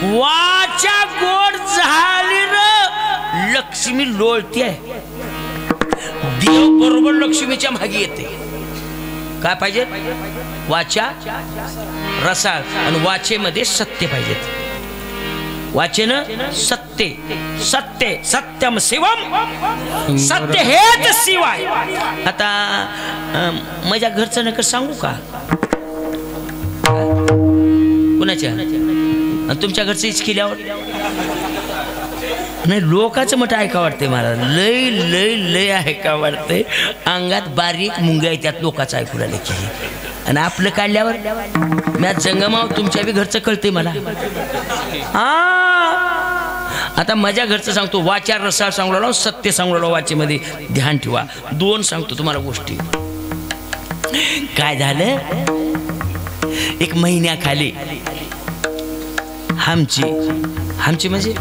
वाचा गोड झाली र लक्ष्मी लोळती आहे. देव बरोबर लक्ष्मीच्या मागे येते. काय पाहिजे? वाचा रसाळ. आणि वाचेमध्ये सत्य पाहिजेत. वाचेनं सत्य. सत्य सत्यम शिवम. सत्य हेच शिवाय. आता माझ्या घरचं नका सांगू का? कोणाच्या? तुमच्या घरचं इच केल्यावर नाही, लोकांचं मत ऐका वाटते मला. लय लय लय ऐका वाटते. अंगात बारीक मुंग्या येतात लोकांचं ऐकू राहिले की. आणि आपलं काढल्यावर मी जंगमाव तुमच्या बी घरचं कळते मला. आता माझ्या घरचं सांगतो. वाचार रसाळ सांगू लागलो, सत्य सांगू लागलो. वाचेमध्ये ध्यान ठेवा. 2 सांगतो तुम्हाला गोष्टी. काय झालं, एक महिन्याखाली आमची म्हणजे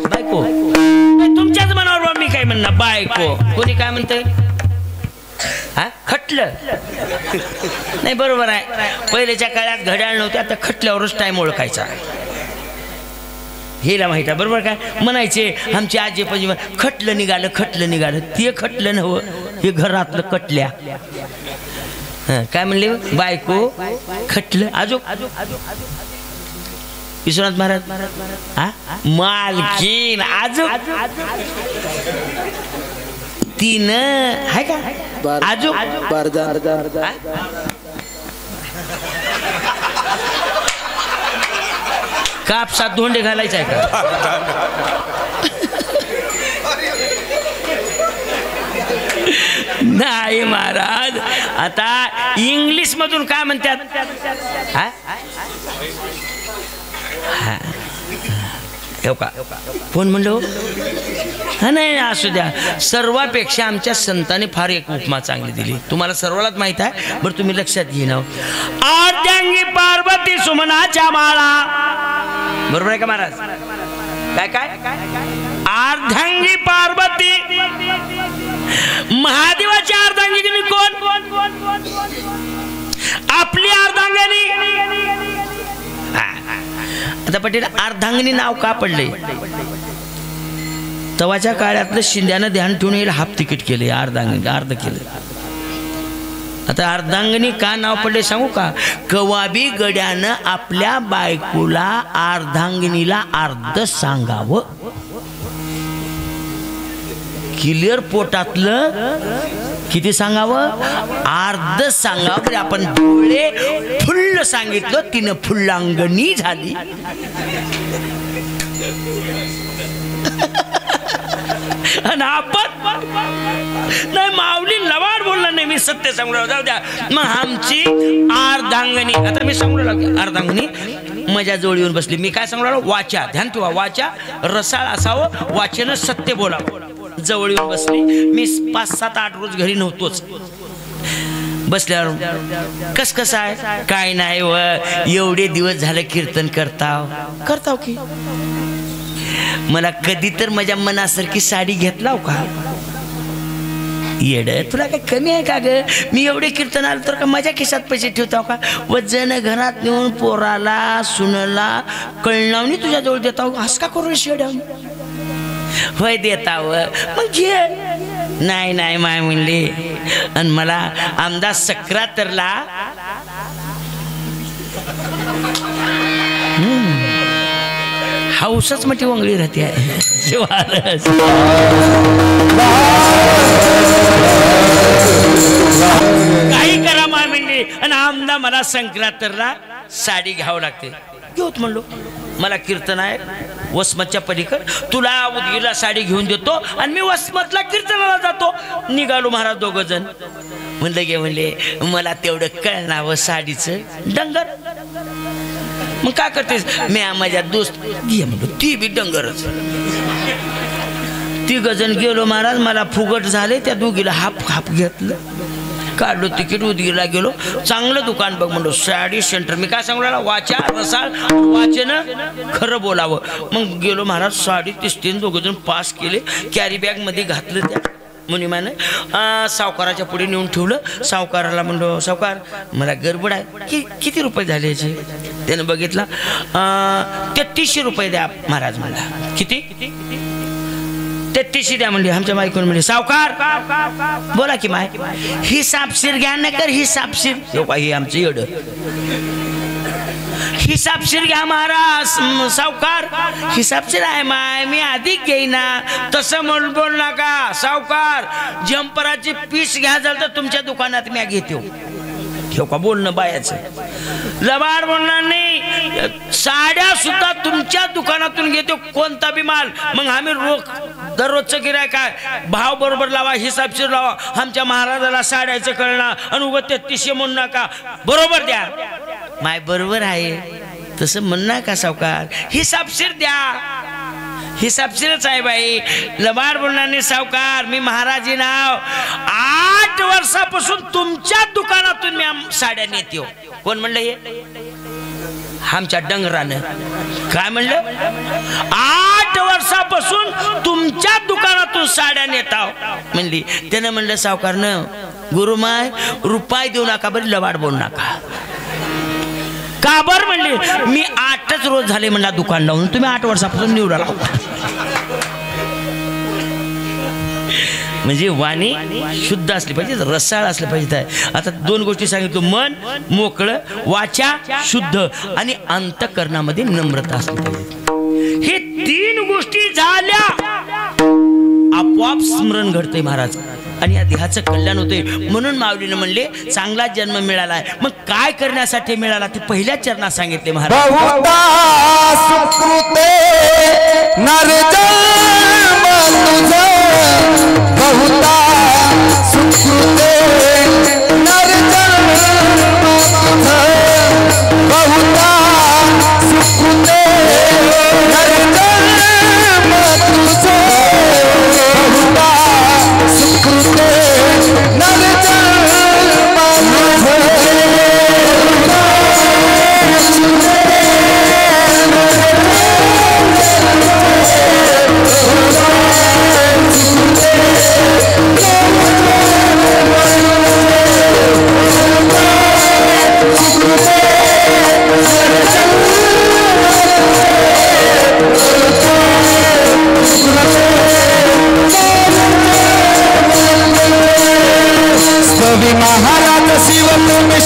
बायको. तुमच्याच मनावर मी काय म्हणणार बायको. कोणी काय म्हणतंय? खटलं नाही. बरोबर आहे. पहिल्याच्या काळात घड्याळ नव्हते, आता खटल्यावरच टाइम ओळखायचा. हेला माहिती आहे. बरोबर काय म्हणायचे आमची आजी पण, खटलं निघालं खटलं निघालं. ते खटलं नव्हं, हे घरातलं कटल्या. काय म्हणले? बायको खटलं. आजो विश्वनाथ महाराज मालकीन. आजो तीन आहे का? आजो कापसात धोंडे घालायचं आहे का? नाही महाराज. आता इंग्लिश मधून काय म्हणतात? कोण म्हणलो? हा नाही, असू द्या. सर्वापेक्षा आमच्या संतांनी फार एक उपमा चांगली दिली. तुम्हाला सर्वालाच माहित आहे. बरं तुम्ही लक्षात घेणं. अर्धांगी पार्वती सुमनाच्या माळा. बरोबर आहे का महाराज? काय काय? अर्धांगी पार्वती. महादेवाची अर्धांगिनी कोण? आपली अर्धांगिनी. आता पटेल, अर्धांगिनी नाव का पडले? तवाच्या काळातलं शिंद्यानं ध्यान ठेवून हाफ तिकीट केले. अर्धांगिनी अर्ध केलं. आता अर्धांगिनी का नाव पडले सांगू का? कवाबी गड्यानं आपल्या बायकोला अर्धांगिनीला अर्ध सांगावं, क्लिअर पोटातलं किती सांगावं? अर्ध सांगावं. आपण डोळे फुल्ल सांगितलं, तिनं फुल्लांगणी झाली. आणि आपण नाही, माऊली लवाड बोलला नाही, मी सत्य सांगू जाऊ द्या. मग आमची अर्धांगणी, आता मी सांगू लागलो अर्धांगणी माझ्या जवळ येऊन बसली. मी काय सांगू लागलो? वाचा, ध्यान ठेवा, वाचा रसाळ असावं, वाचन सत्य बोलावं. जवळ येऊन बसली. मी 5, 7, 8 रोज घरी नव्हतोच. बसल्यावर कस आहे? काय नाही व, एवढे दिवस झाले कीर्तन करताव की मला कधी तर माझ्या मनासारखी साडी घेतलाव का? येड, तुला काय कमी आहे का ग? मी एवढे कीर्तन आलो तर का माझ्या खिशात पैसे ठेवताव का? वजन घरात नेऊन पोराला सुनला कळणावणी तुझ्या जवळ देताव, हस का करून शेड होय देताव, मग घे. नाही माय म्हणले. आणि मला आमदार सक्रातरला हाऊसच मोठी वंगळी राहते आहे. काही करा माय म्हणले. आणि आमदा मला संक्रांतला साडी घ्यावं लागते. घेऊत म्हणलो, मला कीर्तन आहे वसमतच्या पलीकड, तुला उदगीरला साडी घेऊन देतो आणि मी वसमतला कीर्तनाला जातो. निघालो महाराज दोघ जण. म्हणलं गे म्हणले, मला तेवढं कळणावं साडीचं डंगर. मग काय करतेस? मी माझ्या दोस्त घे म्हणलो, ती बी डंगरच. 3 जण गेलो महाराज. मला फुगट झाले. त्या दोघीला हाप घेतलं, काढलो तिकीट, उदगीरला गेलो. चांगलं दुकान बघ म्हणलो, साडी सेंटर. मी काय सांगू लागला? वाचा रसाळ, वाचन खरं बोलावं. मग गेलो महाराज. साडी 33 दोघ जण पास केले. कॅरी बॅग मध्ये घातलं. त्या मुनिमानं सावकाराच्या पुढे नेऊन ठेवलं. सावकाराला म्हणलो, सावकार मला गडबड आहे, किती रुपये झाले याचे? त्यानं बघितला, 3300 रुपये द्या महाराज. मला किती? 3300 द्या म्हणली. आमच्या मायकोन म्हणली, सावकार बोला की माय, हिसाबशीर घ्या न कर, हिसाबशीर. हे आमचं एवढं हिसाबशीर घ्या महाराज. सावकार हिसाबशीर आहे माय, मी अधिक घेईना. तसं म्हणून बोल नका सावकार. जम्पराची पीस घ्या झालं तर तुमच्या दुकानात मी घेतो. ठेव का बोलणं बायाचं? लबाड बोलणार नाही. साड्या सुद्धा तुमच्या दुकानातून घेतो, कोणता बी माल. मग आम्ही दररोजचं गिऱ्हाईक काय भाव बरोबर लावा, हिसाबशीर लावा. आमच्या महाराजाला साड्याचं कळणार आणि उगाच 3300 म्हणू नका, बरोबर द्या. माय बरोबर आहे, तसं म्हण नका सावकार, हिसाबशीर द्या. हिसाबशीरच आहे बाई. लबाड बोलणार नाही सावकार. मी महाराजी नाव 8 वर्षापासून तुमच्या दुकानातून मी साड्या नेतो. कोण म्हणलं हे? आमच्या डंगरानं. काय म्हणलं? 8 वर्षापासून तुमच्या दुकानातून साड्या नेताव म्हणली. त्यानं म्हणलं सावकारनं, गुरुमाय रुपये देऊ नका बरं, लबाड बोलू नका. का बर म्हणले? मी 8च रोज झाले म्हणला दुकान लावून, तुम्ही 8 वर्षापासून निवडा लावता. म्हणजे वाणी शुद्ध असली पाहिजे, रसाळ असलं पाहिजे. आता 2 गोष्टी सांगितलो, मन मोकळं, वाचा शुद्ध आणि अंतःकरणामध्ये नम्रता असली पाहिजे. हे 3 गोष्टी झाल्या, आपोआप स्मरण घडतंय महाराज आणि या देहाचं कल्याण होतंय. म्हणून माऊलीनं म्हणले चांगला जन्म मिळालाय. मग काय करण्यासाठी मिळाला ते पहिल्या चरणात सांगितले महाराज.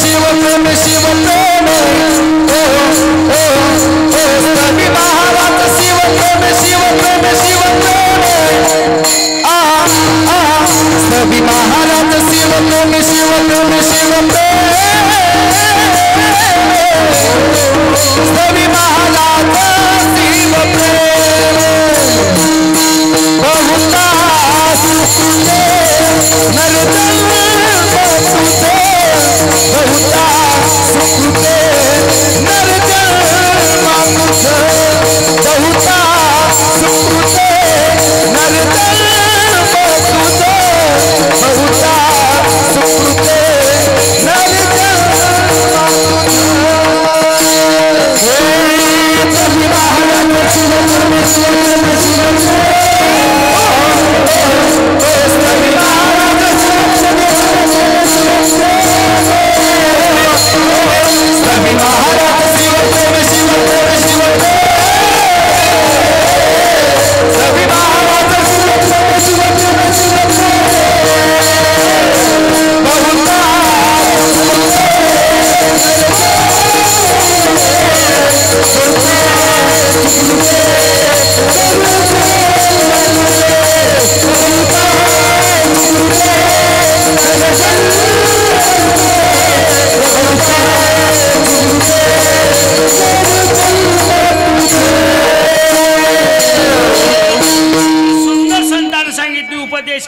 शिव प्रेम शिव प्रेम सभी महाराज शिव प्रेम शिव प्रेम शिव प्रेम सभी महाराज शिव प्रेम शिव प्रेम शिव प्रेम सभी महाराज शिव प्रेम बहुता सुखते नरजन बहुते बहुता सुखते नरजन बहुता सुखते नरजन बहुते बहुता सुखते नरजन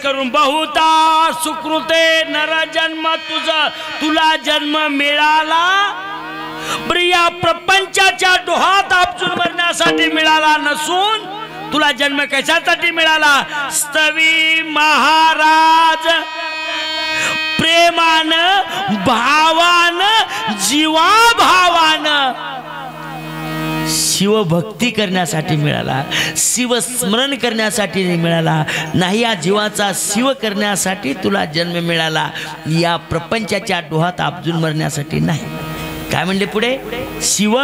करून बहुता सुकृते नर जन्म तुला जन्म मिळाला प्रिया प्रपंचाच्या डोहात आपसून मरण्यासाठी मिळाला नसून तुला जन्म कशासाठी मिळाला स्तवी महाराज प्रेमानं भावानं जीवाभावानं शिवभक्ती करण्यासाठी मिळाला शिवस्मरण करण्यासाठी मिळाला नाही या जीवाचा शिव करण्यासाठी तुला जन्म मिळाला या प्रपंचाच्या डोहात आपजून मरण्यासाठी नाही काय म्हणले पुढे शिव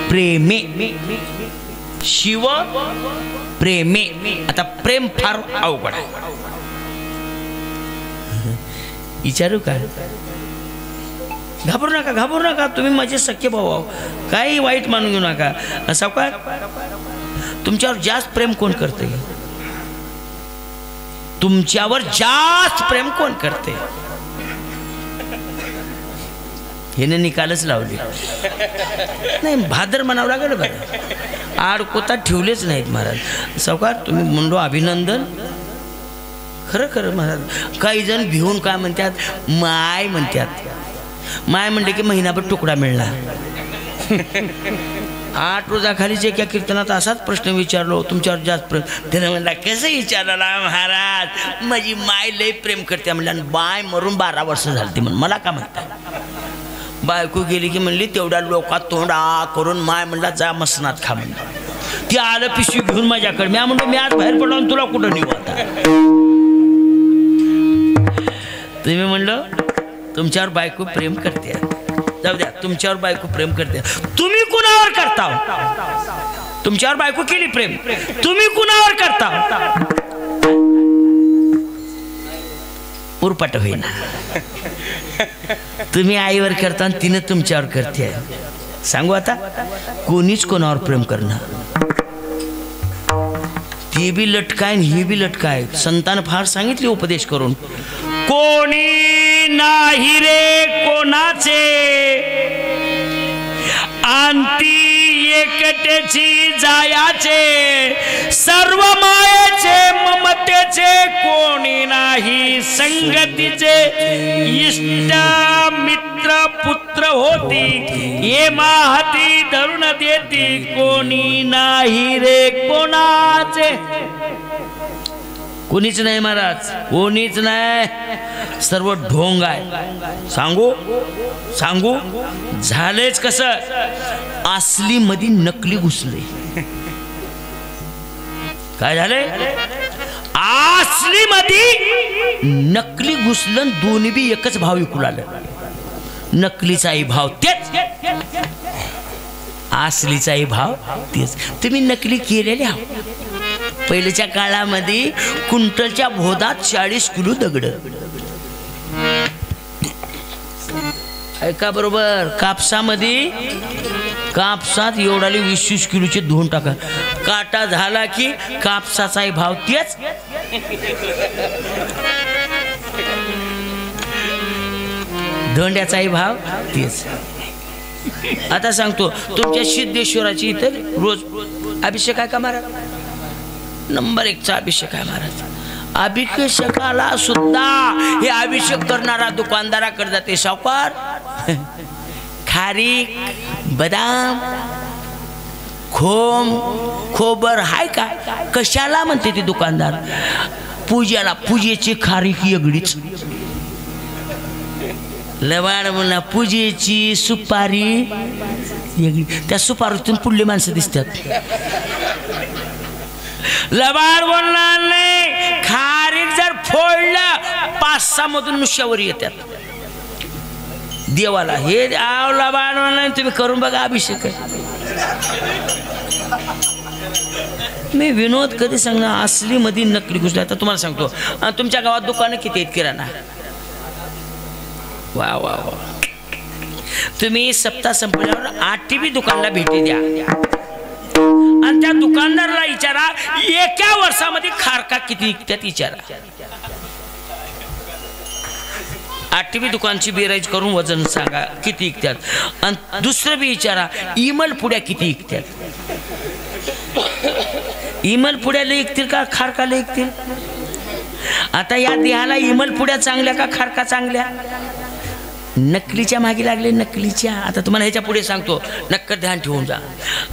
प्रेमे शिव प्रेमे आता प्रेम फार अवघड आहे विचारू का घाबरू नका तुम्ही माझे सख्खे भाऊ आहो काही वाईट मानून घेऊ नका सावकार तुमच्यावर जास्त प्रेम कोण करते तुमच्यावर जास्त प्रेम कोण करते हेने निकालच लावली नाही भादर म्हणावं लागेल बरं आडकोता ठेवलेच नाहीत महाराज सावकार तुम्ही म्हणलो अभिनंदन खरं खरं महाराज काही जण भिवून काय म्हणतात माय म्हणतात माय म्हणले की महिनाभर तुकडा मिळणार 8 रोजाखालीच एका कीर्तनात असाच प्रश्न विचारलो तुमच्यावर जास्त प्रेम त्याने म्हणला कसं विचारला महाराज माझी माय लय प्रेम करते म्हणलं आणि बाय मरून 12 वर्ष झाली ती म्हणून मला का म्हणता बायको गेली की म्हणली तेवढ्या लोकात तोंडा करून माय म्हणला जा मसनात खा म्हणलं ती आलं पिशवी घेऊन माझ्याकडे मी म्हणलो मी आज बाहेर पडलो तुला कुठं नेऊ आता तुम्ही म्हणलं तुमच्यावर बायको प्रेम करते जाऊ द्या तुमच्यावर बायको प्रेम करते तुम्ही कुणावर करता तुमच्यावर बायको केली प्रेम तुम्ही कुणावर करता उरपाट होईना तुम्ही आईवर करता आणि तिने तुमच्यावर करते सांगू आता कोणीच कोणावर प्रेम करणार ती बी लटकाय ही बी लटकाय संतान फार सांगितले उपदेश करून कोणी नाही रे कोणाचे अंती एकटेची जायाचे सर्व मायेचे ममतेचे कोणी नाही संगतीचे इष्ट मित्र पुत्र होती ये माहती धरून देती कोणी नाही रे कोणाचे कोणीच नाही महाराज कोणीच नाही सर्व ढोंग आहे सांगू झालेच कसं असली मध्ये नकली घुसले काय झाले असली मध्ये नकली घुसलं दोन्ही बी एकच भाव विकू लागलं नकलीचाही भाव तेच असलीचाही भाव तेच तुम्ही नकली केलेले आहात पहिल्याच्या काळामध्ये कुंटलच्या भोदात 40 किलो दगड ऐका बरोबर, कापसात एवढाले 20-20 किलोचे धुवून टाका. काटा झाला की कापसाचाही भाव तेच, धोंड्याचाही भाव तेच. आता सांगतो, तुमच्या सिद्धेश्वराची इथं रोज अभिषेक आहे का महाराज? नंबर 1चा अभिषेक आहे महाराज. अभिषेकाला सुद्धा हे अभिषेक करणारा दुकानदाराकडे जाते. सावकार, खारीक, बदाम, खोबर हाय का? कशाला म्हणते ते दुकानदार? पूजेला. पूजेची खारीक वेगळीच, लवाड म्हणा पूजेची सुपारी वेगळी. त्या सुपारीतून पुढली माणसं दिसतात. लबाड बोलणार नाही. खारीक जर फोडलं 5-6 मधून नुसत्यावर येतात देवाला. हे लबाड बोलणार, तुम्ही करून बघा अभिषेक. मी विनोद कधी सांगणार, असली मध्ये नकली घुसली. आता तुम्हाला सांगतो, तुमच्या गावात दुकानं किती आहेत किराणा? वा वा वा. तुम्ही सप्ताह संपल्यावर 8वी दुकानला भेटी द्या आणि त्या दुकानदाराला विचारा एका वर्षामध्ये खारका किती विकतात विचारा. 8वी दुकानची बेराईज करून वजन सांगा किती विकतात. आणि दुसरं बी विचारा इमल पुड्या किती विकतात. इमल पुड्याला विकतील का खारकाला विकतील? आता या देहाला इमल पुड्या चांगल्या का खारका चांगल्या? नकलीच्या मागे लागले, नकलीच्या. आता तुम्हाला ह्याच्या पुढे सांगतो, नक्की ध्यान ठेवून जा.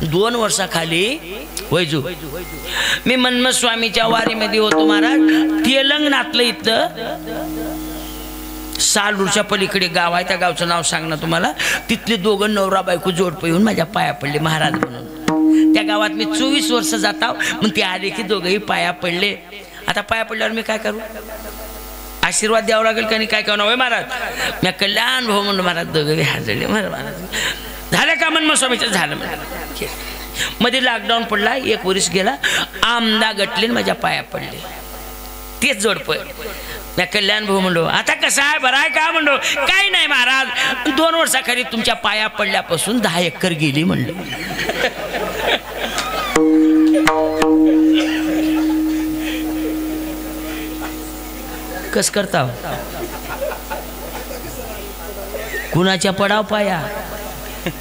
2 वर्षाखाली वैजू मी मन्मथ स्वामीच्या वारीमध्ये होतो महाराज. तेलंगणातलं इथं सालूरच्या पलीकडे गाव आहे, त्या गावचं नाव सांग ना तुम्हाला. तिथले दोघं नवरा बायको जोडपं येऊन माझ्या पाया पडले महाराज म्हणून. त्या गावात मी 24 वर्ष जाता. मग ते आले की दोघंही पाया पडले. आता पाया पडल्यावर मी काय करू? आशीर्वाद द्यावा लागेल का? काय कहणार होय महाराज? मी कल्याण भाऊ म्हणून महाराज दोघे हाजरले. महाराज झालं का? मन्मथ स्वामीचं झालं महाराज. मध्ये लॉकडाऊन पडला, 1 वर्ष गेला. आमदा गटले माझ्या पाया पडले. तेच जोडपं. मी कल्याण भाऊ म्हणलो, आता कसं आहे, बरं आहे का? म्हणलो काही नाही महाराज, 2 वर्षाखाली तुमच्या पाया पडल्यापासून 10 एकर गेली म्हणलं. कस करता? कुणाच्या पडाव पाया?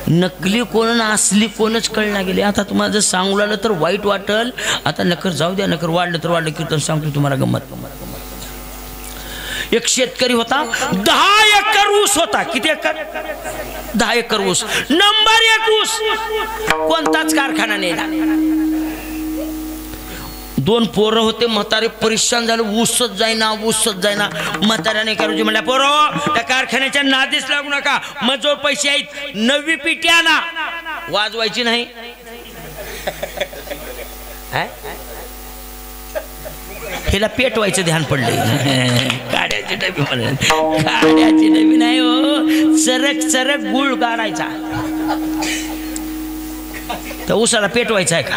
नकली कोण असली कोणच कळना गेले. आता तुम्हाला जर सांगू लागलं तर वाईट वाटल. आता नकर जाऊ द्या, नकर वाढलं तर वाढलं. कीर्तन सांगतो तुम्हाला गंमत. एक शेतकरी होता, 10 एकर ऊस होता. किती एकर? 10 एकर ऊस. नंबर 1 ऊस. कोणताच कारखाना नाही. 2 पोरं होते. म्हातारे परेशान झालं, ऊसच जाईना. म्हाताऱ्याने करूजी म्हणल्या, पोरं त्या कारखान्याच्या नादीच लागू नका, मजोर पैसे आहेत, 9वी पेटी आणा. वाजवायची नाही. हिला पेटवायचं ध्यान पडले. काड्याची डबी म्हणा, काड्याची डबी नाही हो, चरक गुळ काढायचा. तर ऊसाला पेटवायचा आहे का?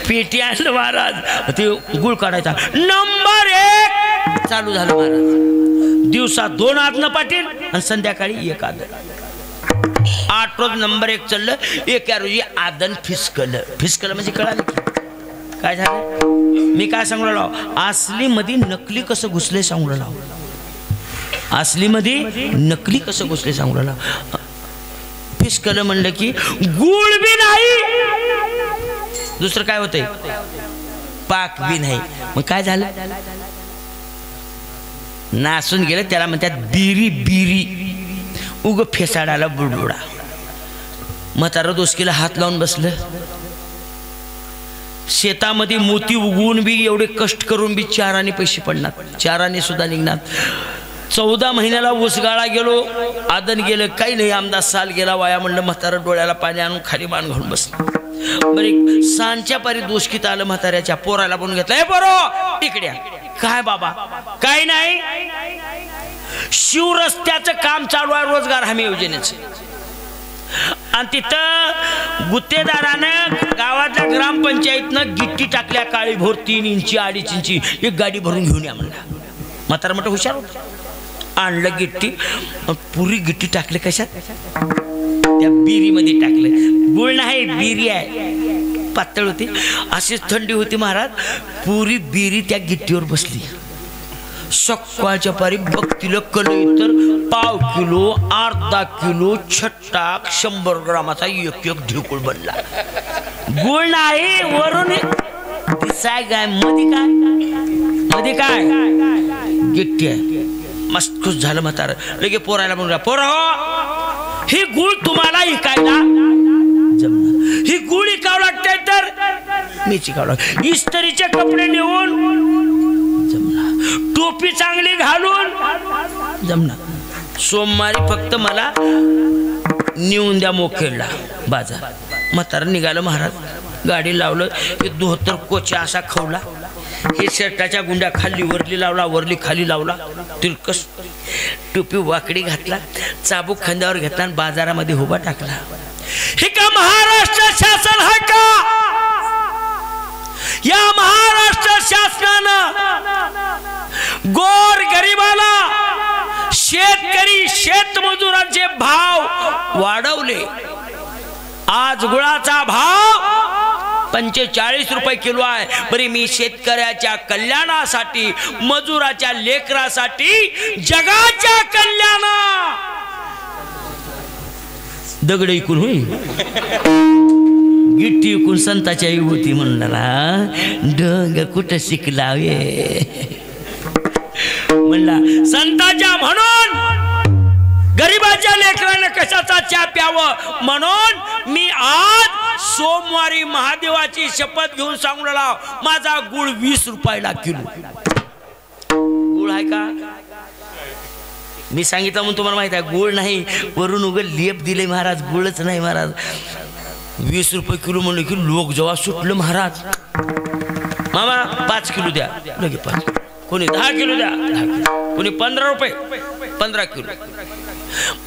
पेटी आणलं महाराज, ते गुळ काढायचा. नंबर 1 चालू झालं महाराज. दिवसा 2 आदन पाटील आणि संध्याकाळी 1 आदन. 8 रोज नंबर 1 चाललं. 1 रोजी आदन फिसकलं म्हणजे कळालं काय झालं? मी काय सांगू लागलो, असली मध्ये नकली कसं घुसले सांगू लागलो. असली मध्ये नकली कसं घुसले सांगू लागलो. फिसकलं म्हणलं की गुळ बी नाही, दुसरं काय होतंय, पाक बी नाही. मग काय झालं? नासून गेलं. त्याला म्हणतात बिरी. उग फेसाडाला बुडबुडा. म्हातारा दोस्कीला हात लावून बसलं. शेतामध्ये मोती उगवून बी एवढे कष्ट करून बी 4 आणे पैसे पडणार, 4 आणे सुद्धा निघणार. 14 महिन्याला उसगाळा गेलो, आदन गेलं, काही नाही. आमदा साल गेला वाया म्हणलं. म्हातारा डोळ्याला पाणी आणून खाली मान घालून बसलं. बरी सांच्या पारी दोषकीत आलं. म्हाताऱ्याच्या पोराला बोलून घेतलं, हे पोरो इकडे. काय बाबा? काही नाही, शिवरस्त्याचं काम चालू आहे, रोजगार हमी योजनेचं. आणि तिथं गुत्तेदारानं गावातल्या ग्रामपंचायतनं गिट्टी टाकल्या काळी भोर 3 इंची 2.5 इंची. एक गाडी भरून घेऊन या म्हणला. म्हातारा म्हटलं हुशार होतं. आणलं गिट्टी, पुरी गिट्टी टाकले कशात, त्या बिरीमध्ये टाकलं. गुळ नाही, बिरी आहे, पातळ होती. अशीच थंडी होती महाराज. पुरी बिरी त्या गिट्टीवर बसली. सकाळच्या पारी बघतील कलई तर पाव किलो, अर्धा किलो, छट्टाक 100 ग्रामाचा एक एक ढेकूळ बनला. गुळ नाही, वरून दिसाय काय, मध्ये काय गिट्टी आहे. मस्त खुश झालं म्हातार. लगे पोरायला म्हणून, पोरा हो, ही गुळ तुम्हाला इकायला जमणार. ही गुळ इकावं लागते तर मी चिकावं लागते. इस्त्रीचे कपडे नेऊन जमणार, टोपी चांगली घालून जमणार. सोमवारी फक्त मला नेऊन द्या मोखेडला बाजार. म्हातारा निघालं महाराज. गाडी लावलं, हे धोतर कोचा असा खवला, हे शर्टाच्या गुंड्या खाली वरली लावला, वरली खाली लावला, तिरकस टोपी वाकडी घातला, चाबूक खांद्यावर घेतला आणि बाजारामध्ये उभा टाकला. हे का महाराष्ट्र शासन आहे का? या महाराष्ट्र शासनानं गोर गरिबाला, शेतकरी शेतमजुरांचे भाव वाढवले. आज गुळाचा भाव 45 रुपये किलो आहे. बरी मी शेतकऱ्याच्या कल्याणासाठी, मजुराच्या लेकरासाठी, जगाच्या कल्याणा दगड इकून होई, गिट्टी इकून संताच्या होती म्हणला. डोंग कुठं शिकला म्हणला संताच्या. म्हणून गरीबाच्या लेकराने कशाचा चहा प्यावं म्हणून मी आज सोमवारी महादेवाची शपथ घेऊन सांगू लागला, माझा गुळ 20 रुपयाला किलो. गुळ आहे का? मी सांगितलं म्हणून तुम्हाला माहित आहे, गुळ नाही, वरून उगल लेप दिले महाराज, गुळच नाही महाराज. 20 रुपये किलो म्हणलं की लोक जेव्हा सुटलं महाराज, मामा 5 किलो द्या, लगे 5 किलो. कोणी 10 किलो द्या, 10 किलो. कोणी 15 रुपये, 15 किलो.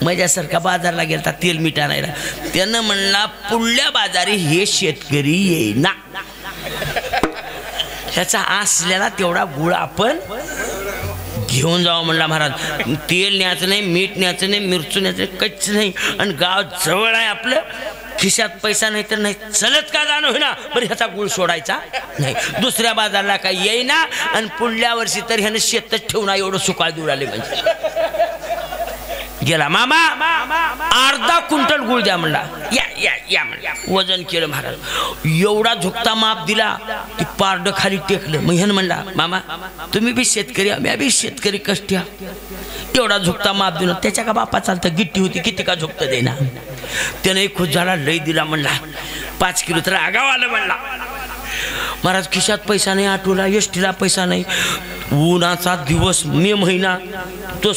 माझ्यासारखा बाजारला गेलता तेल मीठ आणायला. त्यानं म्हणला पुढल्या बाजारी हे शेतकरी येईना, ह्याचा असलेला तेवढा गुळ आपण घेऊन जावं म्हणला महाराज. तेल न्यायचं नाही, मीठ न्यायचं नाही, मिरचू न्यायचं नाही, कच्च नाही. आणि गाव जवळ आहे आपलं, खिशात पैसा नाही तर नाही चलत का जाणं होईना. बरं ह्याचा गुळ सोडायचा नाही, दुसऱ्या बाजारला काही येईना. आणि पुढल्या वर्षी तर ह्यानं शेतच ठेवून एवढं सुकाळ देऊ राहिले. म्हणजे गेला मामा, अर्धा क्विंटल गुळ द्या म्हणला. या या या म्हणला. वजन केलं महाराज. एवढा झुकता माप दिला की पारड खाली टेकलं. मग ह्यानं म्हणला, मामा तुम्ही बी शेतकरी, आम्ही बी शेतकरी, कष्टी. एवढा झुकता माप दिला. त्याच्या का बापा चालतं, गिट्टी होती, किती का झुकतं देना. त्याने खुश झाला, लई दिला म्हणला. 5 किलो तर आगाव आलं म्हणला. महाराज खिशात पैसा नाही, आठवला एसटीला पैसा नाही. उन्हाचा दिवस, मे महिना, तो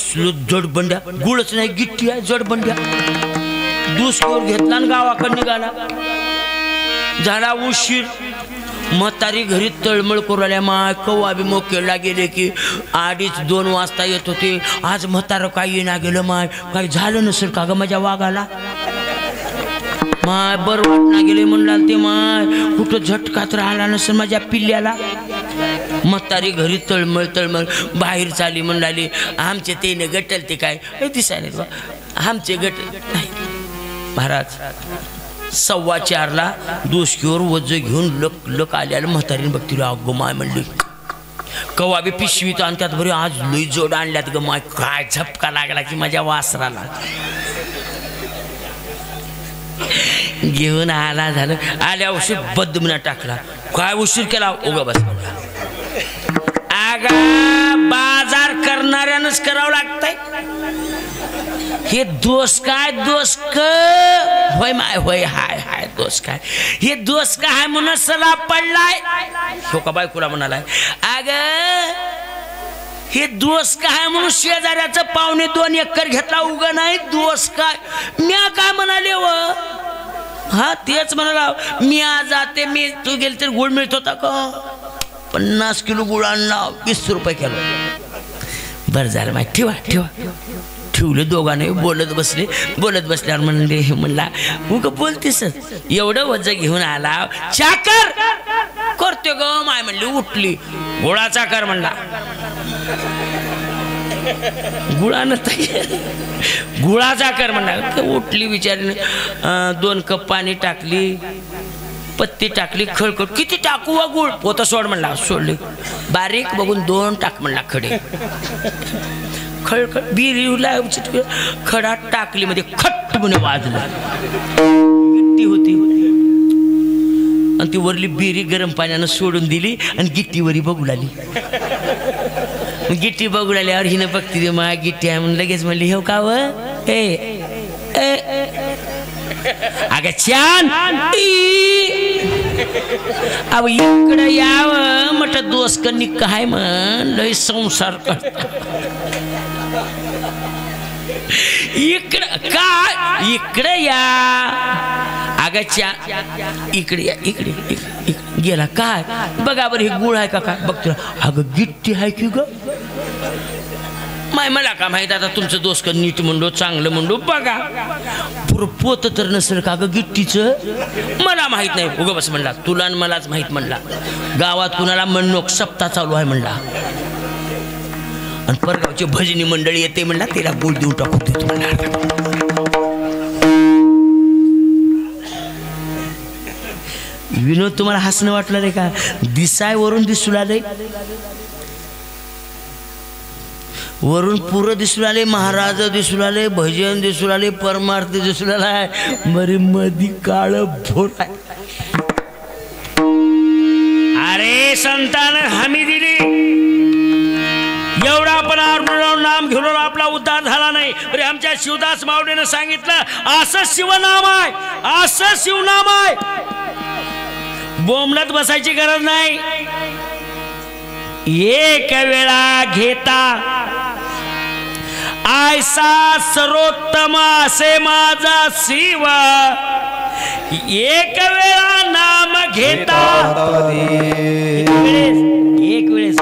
जडबंड्या, गुळच नाही, गिट्टी आहे, जडबंड्या. दुसऱ्यावर घेतला आणि गावाकडे निघाला. झाला उशीर. म्हातारी घरी तळमळ करू आल्या. माय कवा बी मोकेला गेले की 2:30-2 वाजता येत होते. आज म्हातारं काय येणा गेलं, माय काही झालं नसेल का ग माझ्या वाघाला. माय बरं वाटना गेले म्हणला ते. माय कुठं झटकात राहिला नसेल माझ्या पिल्ल्याला. म्हातारी घरी तळमळ तळमळ बाहेर चाली म्हणाली, आमचे तेने गटल ते काय दिसायला, आमचे गट नाही. महाराज 4:15ला दोषकीवर वज घेऊन लक लक आल्याला म्हातारीने बघतील. अगो माय म्हणली, कवा बी पिशवीत आणतात बरे, आज लई जोड आणल्यात ग माय. काय झपका लागला की माझ्या वासराला. घेऊन आला. झालं आल्या उशीर बदमना टाकला. काय उशीर केला, उगा बस. आगा बाजार करणाऱ्यानंच करावं लागतंय. हे दोष काय, दोष क होय माय, होय हाय हाय दोष काय, हे दोष काय हाय म्हणून सला पडलाय. शोका बायकोला म्हणालाय, अग हे दोष काय म्हणून शेजाऱ्याचं 2.25 एकर घेतला. उगा नाही दोष काय. म्या काय म्हणाले व, हा तेच म्हणाला. मी आज जाते, मी तू गेल तर गुळ मिळत होता का. 50 किलो गुळ आणला, 20 रुपये किलो. बरं झालं माहिती. ठेवा ठेवा. ठेवले. दोघांनी बोलत बसल्यावर म्हणले, म्हणला उग बोलतेस, एवढं वज घेऊन आला. चाकर करते ग माय म्हणली. उठली. गोळाचा कर म्हणला. गुळानं गुळाचा कर म्हणला. उठली बिचारी, 2 कप पाणी टाकली, पत्ती टाकली, खळखळ. किती टाकू व गुळ? पोतं सोड म्हणला. सोडली. बारीक बघून 2 टाक म्हणला खडे. खळखळ बिरीला खडा टाकली, मध्ये खट्ट म्हणे वाजलं. गिट्टी होती आणि ती वरली बिरी गरम पाण्यानं सोडून दिली आणि गिट्टीवरी बघू लागली. गिट्टी बघू लागल्यावर हिनं बघती मा गिट्टी आहे म्हणून लगेच म्हणली हे का व अग छान अव इकडं यावं म्हटलं दोष कनी काय म्हण लय संसार करता. इकडं काय इकडे या अगं चा इकडे या इकडे गेला काय बघा बरं हे गुळ आहे का काय बघतो. अगं गिट्टी आहे की ग माय मला का माहित आता तुमचं दोस्त का नीट म्हणलो चांगलं म्हणलो बघा पुरं पोत तर नसेल का ग गिट्टीचं मला माहित नाही. उगा बस म्हणला तुला आणि मलाच माहित म्हणला. गावात कुणाला म्हणणोक सप्ताह चालू आहे म्हणला आणि परगावची भजनी मंडळी येते म्हणला तिला गुळ देऊन टाकू देतो म्हणला. विनोद तुम्हाला हसणं वाटलं रे का? दिसाय वरून दिसू लागले वरून पुरं दिसू लागले महाराज दिसू लागले भजन दिसू लागले परमार्थ दिसू लागलाय मरे मधी काळ भोर. अरे संतान हमी दिली एवढा आपण नाम घेऊन आपला उद्धार झाला नाही. अरे आमच्या शिवदास मावडेनं सांगितलं असं शिवनाम आहे असं शिवनाम आहे. बोंबलत बसायची गरज नाही. एक वेळा घेता ऐसा सर्वोत्तम असे माझा शिव एक वेळा नाम घेता एक वेळेस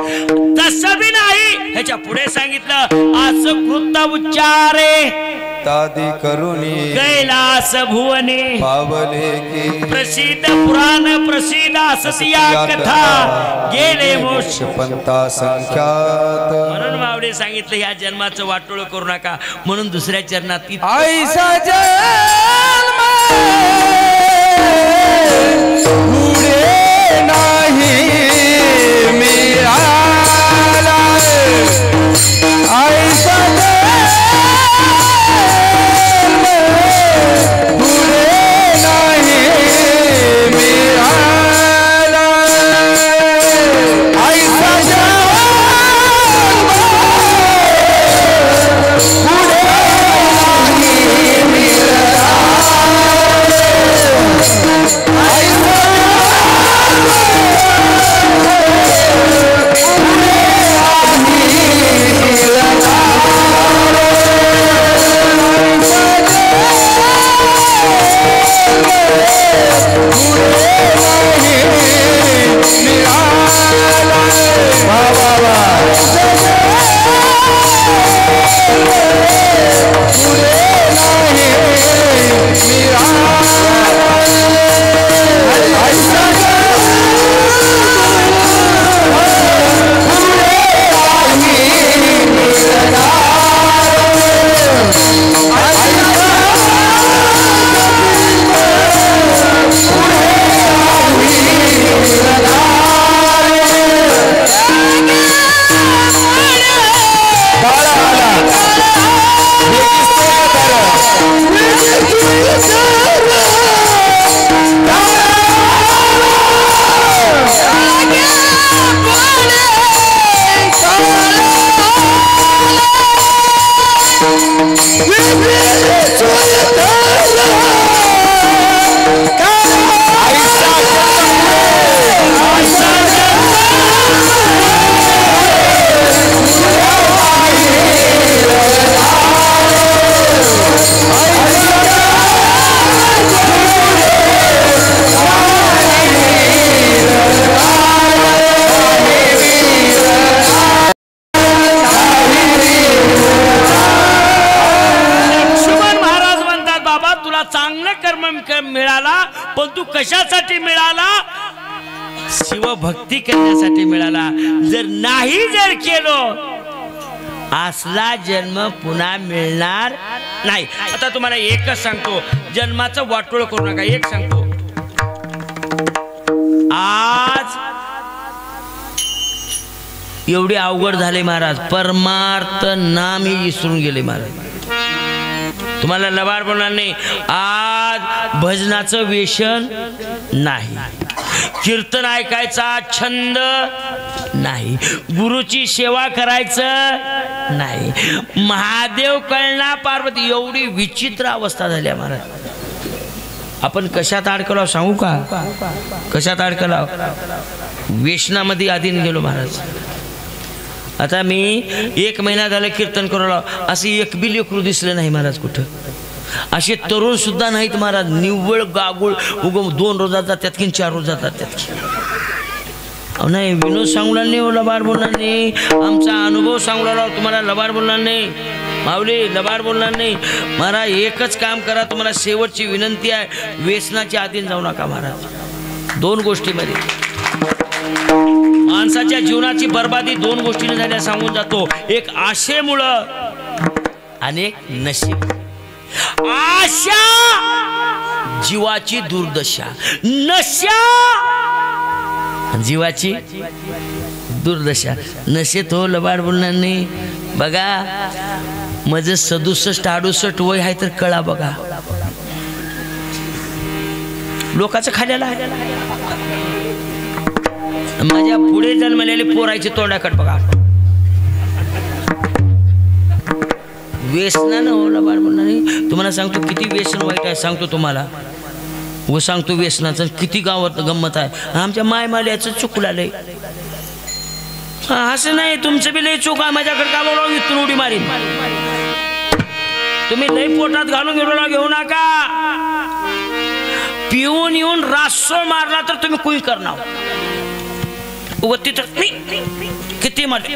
तसं बी नाही. ह्याच्या पुढे सांगितलं असं कृत उच्चारे तादी करुणी कैलास भुवने पावले की प्रसिद्ध पुराण प्रसिद्ध असतिया कथा गेले मोक्ष पंथा संख्यात. म्हणून बावडे सांगितलं ह्या जन्माचं वाटोळ करू नका म्हणून दुसऱ्या चरणात ऐसा जन्म पुढे नाही मिळाला. ऐसा मिळाला पण तू कशासाठी मिळाला? शिवभक्ती करण्यासाठी मिळाला. जर नाही जर केलो असला जन्म पुन्हा मिळणार नाही. आता तुम्हाला एकच सांगतो, जन्माचं वाटोळ करू नका. एक सांगतो, आज एवढे अवघड झाले महाराज, परमार्थ नाम ही विसरून गेले महाराज. तुम्हाला लबाड बोलणार नाही. आज भजनाचं व्यसन नाही, कीर्तन ऐकायचा छंद नाही, गुरुची सेवा करायचं नाही, महादेव कळना पार्वती, एवढी विचित्र अवस्था झाली महाराज. आपण कशात अडकलो सांगू का? कशात अडकलो? व्यसनामध्ये आधीन गेलो महाराज. आता मी 1 महिना झालं कीर्तन करू, असे एक बी लेकरू दिसलं नाही महाराज कुठं. असे तरुण सुद्धा नाहीत महाराज, निव्वळ गागुळ, उगम 2 रोजात जातात की 4 रोजात जातात. नाही, विनोद सांगणार नाही, लबाड बोलणार नाही, आमचा अनुभव सांगणार, तुम्हाला लबाड बोलणार नाही. माऊली लबाड बोलणार नाही महाराज. एकच काम करा, तुम्हाला शेवटची विनंती आहे, व्यसनाच्या अधीन जाऊ नका महाराज. 2 गोष्टीमध्ये माणसाच्या जीवनाची बर्बादी 2 गोष्टीने झाल्या सांगून जातो. एक आशेमुळं आणि एक नशीब. आशा जीवाची दुर्दशा, नशा जीवाची दुर्दशा. नशेत हो लबाड बोलणार नाही. बघा माझं 67-68 वय आहे तर कळा बघा, लोकांचं खाल्याला माझ्या पुढे जन्मलेले पोरायचे तोंडाकड बघा. व्यसनानं हो लबाड बोलणार नाही. तुम्हाला सांगतो किती व्यसन वाईट आहे, सांगतो तुम्हाला. व सांगतो व्यसनाचं किती गावात गंमत आहे. आमच्या मायमाल्याचं चुकलालंय. असं नाही, तुमचं बी लय चूक आहे. माझ्याकडे का बोलावं, इथून उडी मारीन. तुम्ही लय पोटात घालून घेऊ नका. पिऊन येऊन रासो मारला तर तुम्ही कुई करणार. किती म्हटले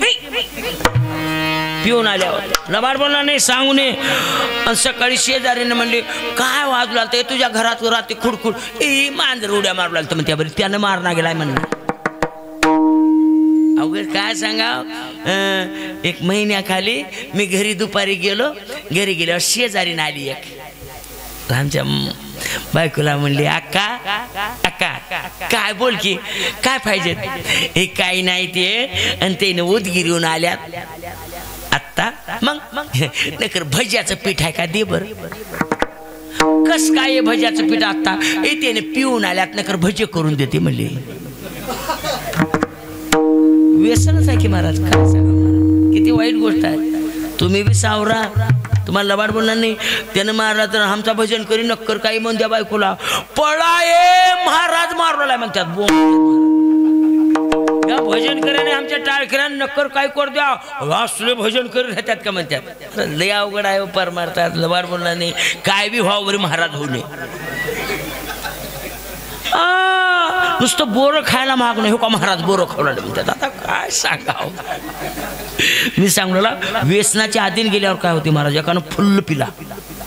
पिऊन आल्यावर लबाड बोलणार नाही, सांगू नये. आणि सकाळी शेजारीने म्हणले काय वाजू लागतं, तुझ्या घरात राहते खुडखुड, ए मांजर उड्या मारू लागतं म्हणते. बरं त्यानं मारना गेलाय म्हणलं. अवघड काय सांगा. 1 महिन्याखाली मी घरी दुपारी गेलो. घरी गेल्यावर शेजारीने आली एक, आमच्या बायकोला म्हणली अक्का अक्का काय बोल की काय पाहिजे. हे काही नाही ते, आणि ते उदगिरीहून आल्यात आत्ता. मग नकर भज्याचं पीठ आहे का दे बर. कस काय भज्याचं पीठ आत्ता त्याने पिऊन आल्यात, नकर भजे करून देते म्हणले. व्यसनच आहे की महाराज. काय सांगा, किती वाईट गोष्ट आहे. तुम्ही बी सावरा, तुम्हाला लबाड बोलणार नाही. त्यानं मारला तर आमचा भजन करी नक्कर काही म्हणत्या बायकोला पळा ये महाराज मारला म्हणतात. भजन करे आमच्या टाळखेऱ्या नक्कर काय कर द्या, असले भजन करीत राहतात का म्हणतात. लय अवघड आहे परमार्थात. लबाड बोलणार नाही. काय बी व्हावं बरे महाराज होऊ नये. नुसतं बोरं खायला माग नाही हो का महाराज, बोरं खावला म्हणतात. आता काय सांगाव. मी सांगला व्यसनाच्या अधीन गेल्यावर काय होते महाराज. एकानं फुल पिला,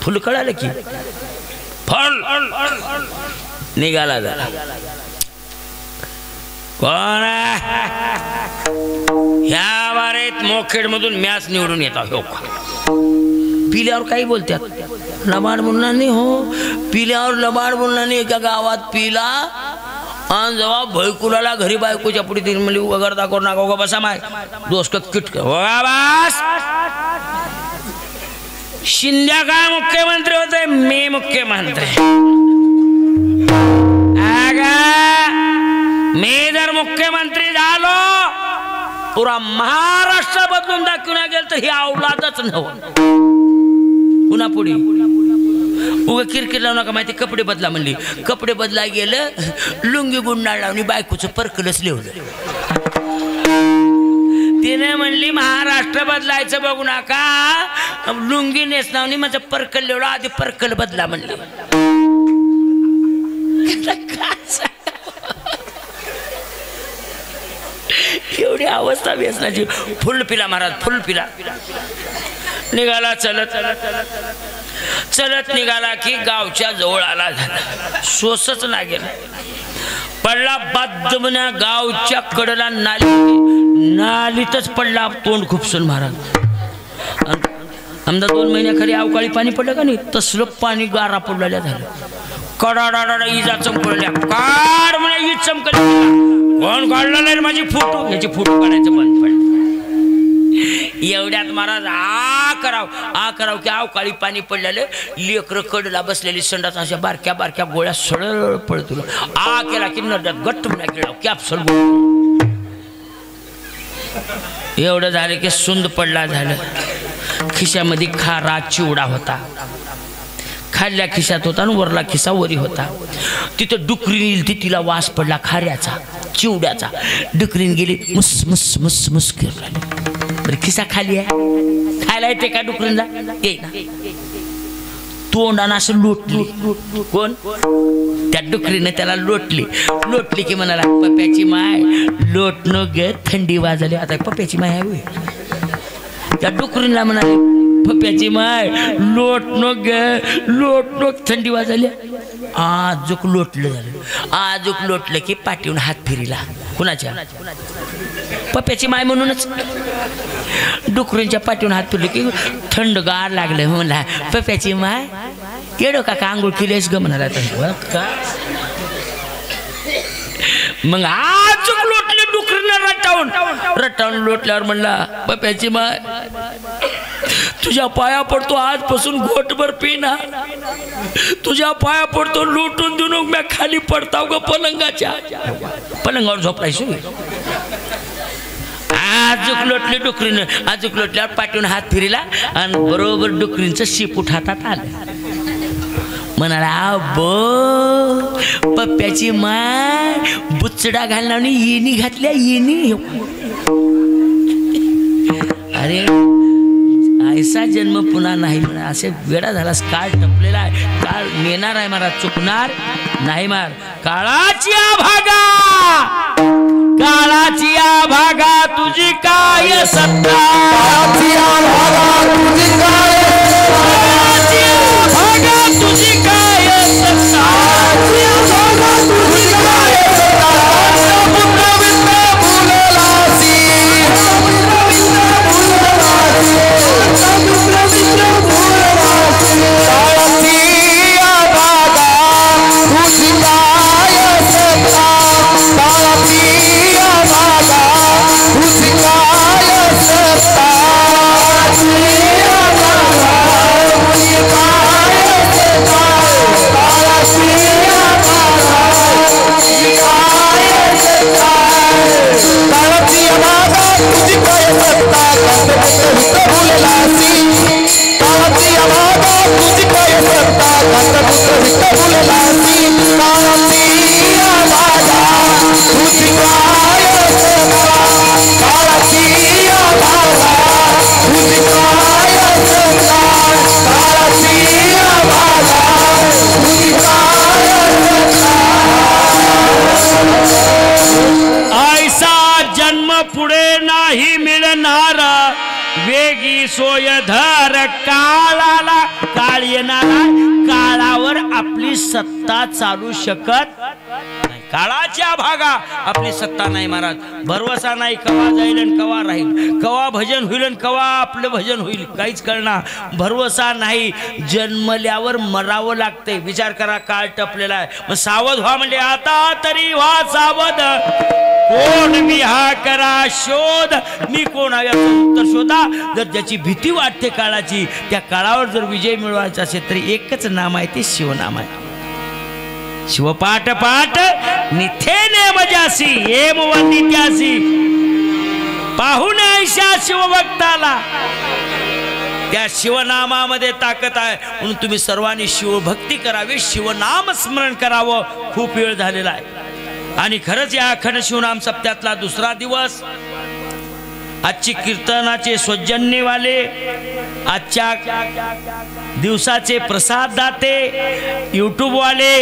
फुल कळालं की फल निघाला झाला. कोण ह्या वारेत मोखेड मधून मॅच निवडून येतात हो का. पिल्यावर काही बोलतात, लबाड बोलणार नाही हो. पिल्यावर लबाड बोलणार नाही. एका गावात पिला आणि जेव्हा भयकुलाला घरी बायकोच्या पुढे ती म्हणली वगैरे करू नका उगा बसा माय दोस्त किटक बस. शिंद्या काय मुख्यमंत्री होते, मी मुख्यमंत्री. मी जर मुख्यमंत्री झालो पुरा महाराष्ट्र बदलून दाखवून गेल तर ही अवलादच नव्हतं. पुन्हा पुढे उगा किरकिर लावू नका माहिती. कपडे बदला म्हणली, कपडे बदला गेलं, लुंगी गुंडाळ लावणी बायकोचं परकलच लिवलं. तिने म्हणली महाराष्ट्र बदलायचं बघू नका, लुंगी नेसनावनी माझं परकल लिवलं, आधी परकल बदला म्हणली. एवढी अवस्था व्यसनाची. फुल पिला महाराज, फुल पिला. निघाला चलत चलत निघाला की गावच्या जवळ आला. झाला सोसच लागेल, पडला बदमण्या गावच्या कडेला नाली, नालीतच पडला. तोंड खुपसून महाराज समजा 2 महिन्याखाली अवकाळी पाणी पडलं का नाही तसलं पाणी गारा पडलेल्या झालं कडाडाडा इजा चमकवल्या काढ म्हणे ईज चमकली कोण काढलं नाही माझी फोटो याची फोटो काढायचं बंद पडलं एवढ्यात महाराज आ कराव की अवकाळी पाणी पडलेलं लेकरं कडला बसलेली संडास अशा बारक्या बारक्या गोळ्या सरळ पडत आ केला की नद्यात गट्ट म्हणा केला कॅप्सूल एवढं झालं की सुंद पडला झालं खिशामध्ये खारा चिवडा होता खाल्ल्या खिशात होता आणि वरला खिसा वरी होता तिथं डुकरी नेली तिला वास पडला खाऱ्याचा चिवड्याचा डुकरीन गेली मुस मुस मुस मुस बरं खिसा खाली आहे खायला येते का डुकरीला ये ना तोंडानं असं लोटली कोण त्या डुकरीने त्याला लोटली की म्हणाला पप्याची माय लोटणं ग थंडी वाजली आता पप्याची माय आहे त्या डुकरीला म्हणाले पप्याची माय लोटणं ग लोटणं थंडी वाजली आजूक लोटलं झालं आजूक लोटलं की पाठीवून हात फिरिला कुणाच्या पप्याची माय म्हणूनच डुकरींच्या पाठीवून हात फिरले की थंडगार लागलं म्हणला पप्याची माय येडो का आंघोळ केलीस ग म्हणाला मग आजूक लोटले डुकरीने रटावून लोटल्यावर म्हणला पप्याची माय तुझ्या पाया पडतो आजपासून घोटभर पिना तुझ्या पाया पडतो लुटून देऊन मी खाली पडताव ग पलंगावर झोपलायस आजूक लोटले डुकरीनं आजूक लोटल्यावर पाठवून हात फिरिला आणि बरोबर डुकरींचं शिपूट हातात आलं म्हणाला बो पप्प्याची माय बुचडा घालणार येणी घातल्या येणी अरे ऐसा जन्म पुन्हा नाही म्हणा असे वेळा झालास काळ टपलेला आहे काळ नेणार आहे मला चुकणार नाही मार काळाची भागा तुझी काय सत्ता तुझी काय सत्ता सोयधर काळाला काळ येणारा काळावर आपली सत्ता चालू शकत नाही काळाच्या भागा आपली सत्ता नाही महाराज भरवसा नाही कवा जाईल आणि कवा राहील कवा भजन होईल आणि कवा आपलं भजन होईल काहीच कळणार भरवसा नाही जन्मल्यावर मरावं लागतंय विचार करा काळ टपलेला आहे मग सावध व्हा म्हणजे आता तरी व्हा सावध कोण मी हा करा शोध मी कोण आहे उत्तर शोधा जर ज्याची भीती वाटते काळाची त्या काळावर जर विजय मिळवायचा असेल तरी एकच नाम आहे ते शिवनाम आहे शिवपाठ पाठ निथे नेम जासी एम वंदित्यासी पाहून ऐशा शिवभक्ताला त्या शिवनामामध्ये ताकद आहे म्हणून तुम्ही सर्वांनी शिवभक्ती करावी शिवनाम स्मरण करावं खूप वेळ झालेला आहे आणि खरंच या अखंड शिवनाम सप्त्यातला दुसरा दिवस आजची कीर्तनाचे सौजन्यवाले आजच्या दिवसाचे प्रसाद दाते यूट्यूब वाले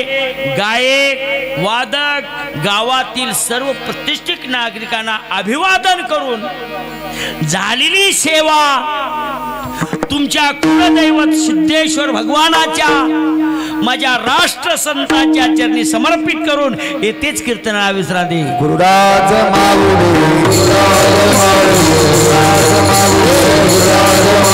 गायक वादक गावातील सर्व प्रतिष्ठित नागरिकांना अभिवादन करून झालेली सेवा तुमच्या कुलदैवत सिद्धेश्वर भगवानाच्या माझ्या राष्ट्रसंतांच्या चरणी समर्पित करून येतेच कीर्तनाला विश्रांती गुरुराज माऊली गुरुराज माऊली गुरुराज माऊली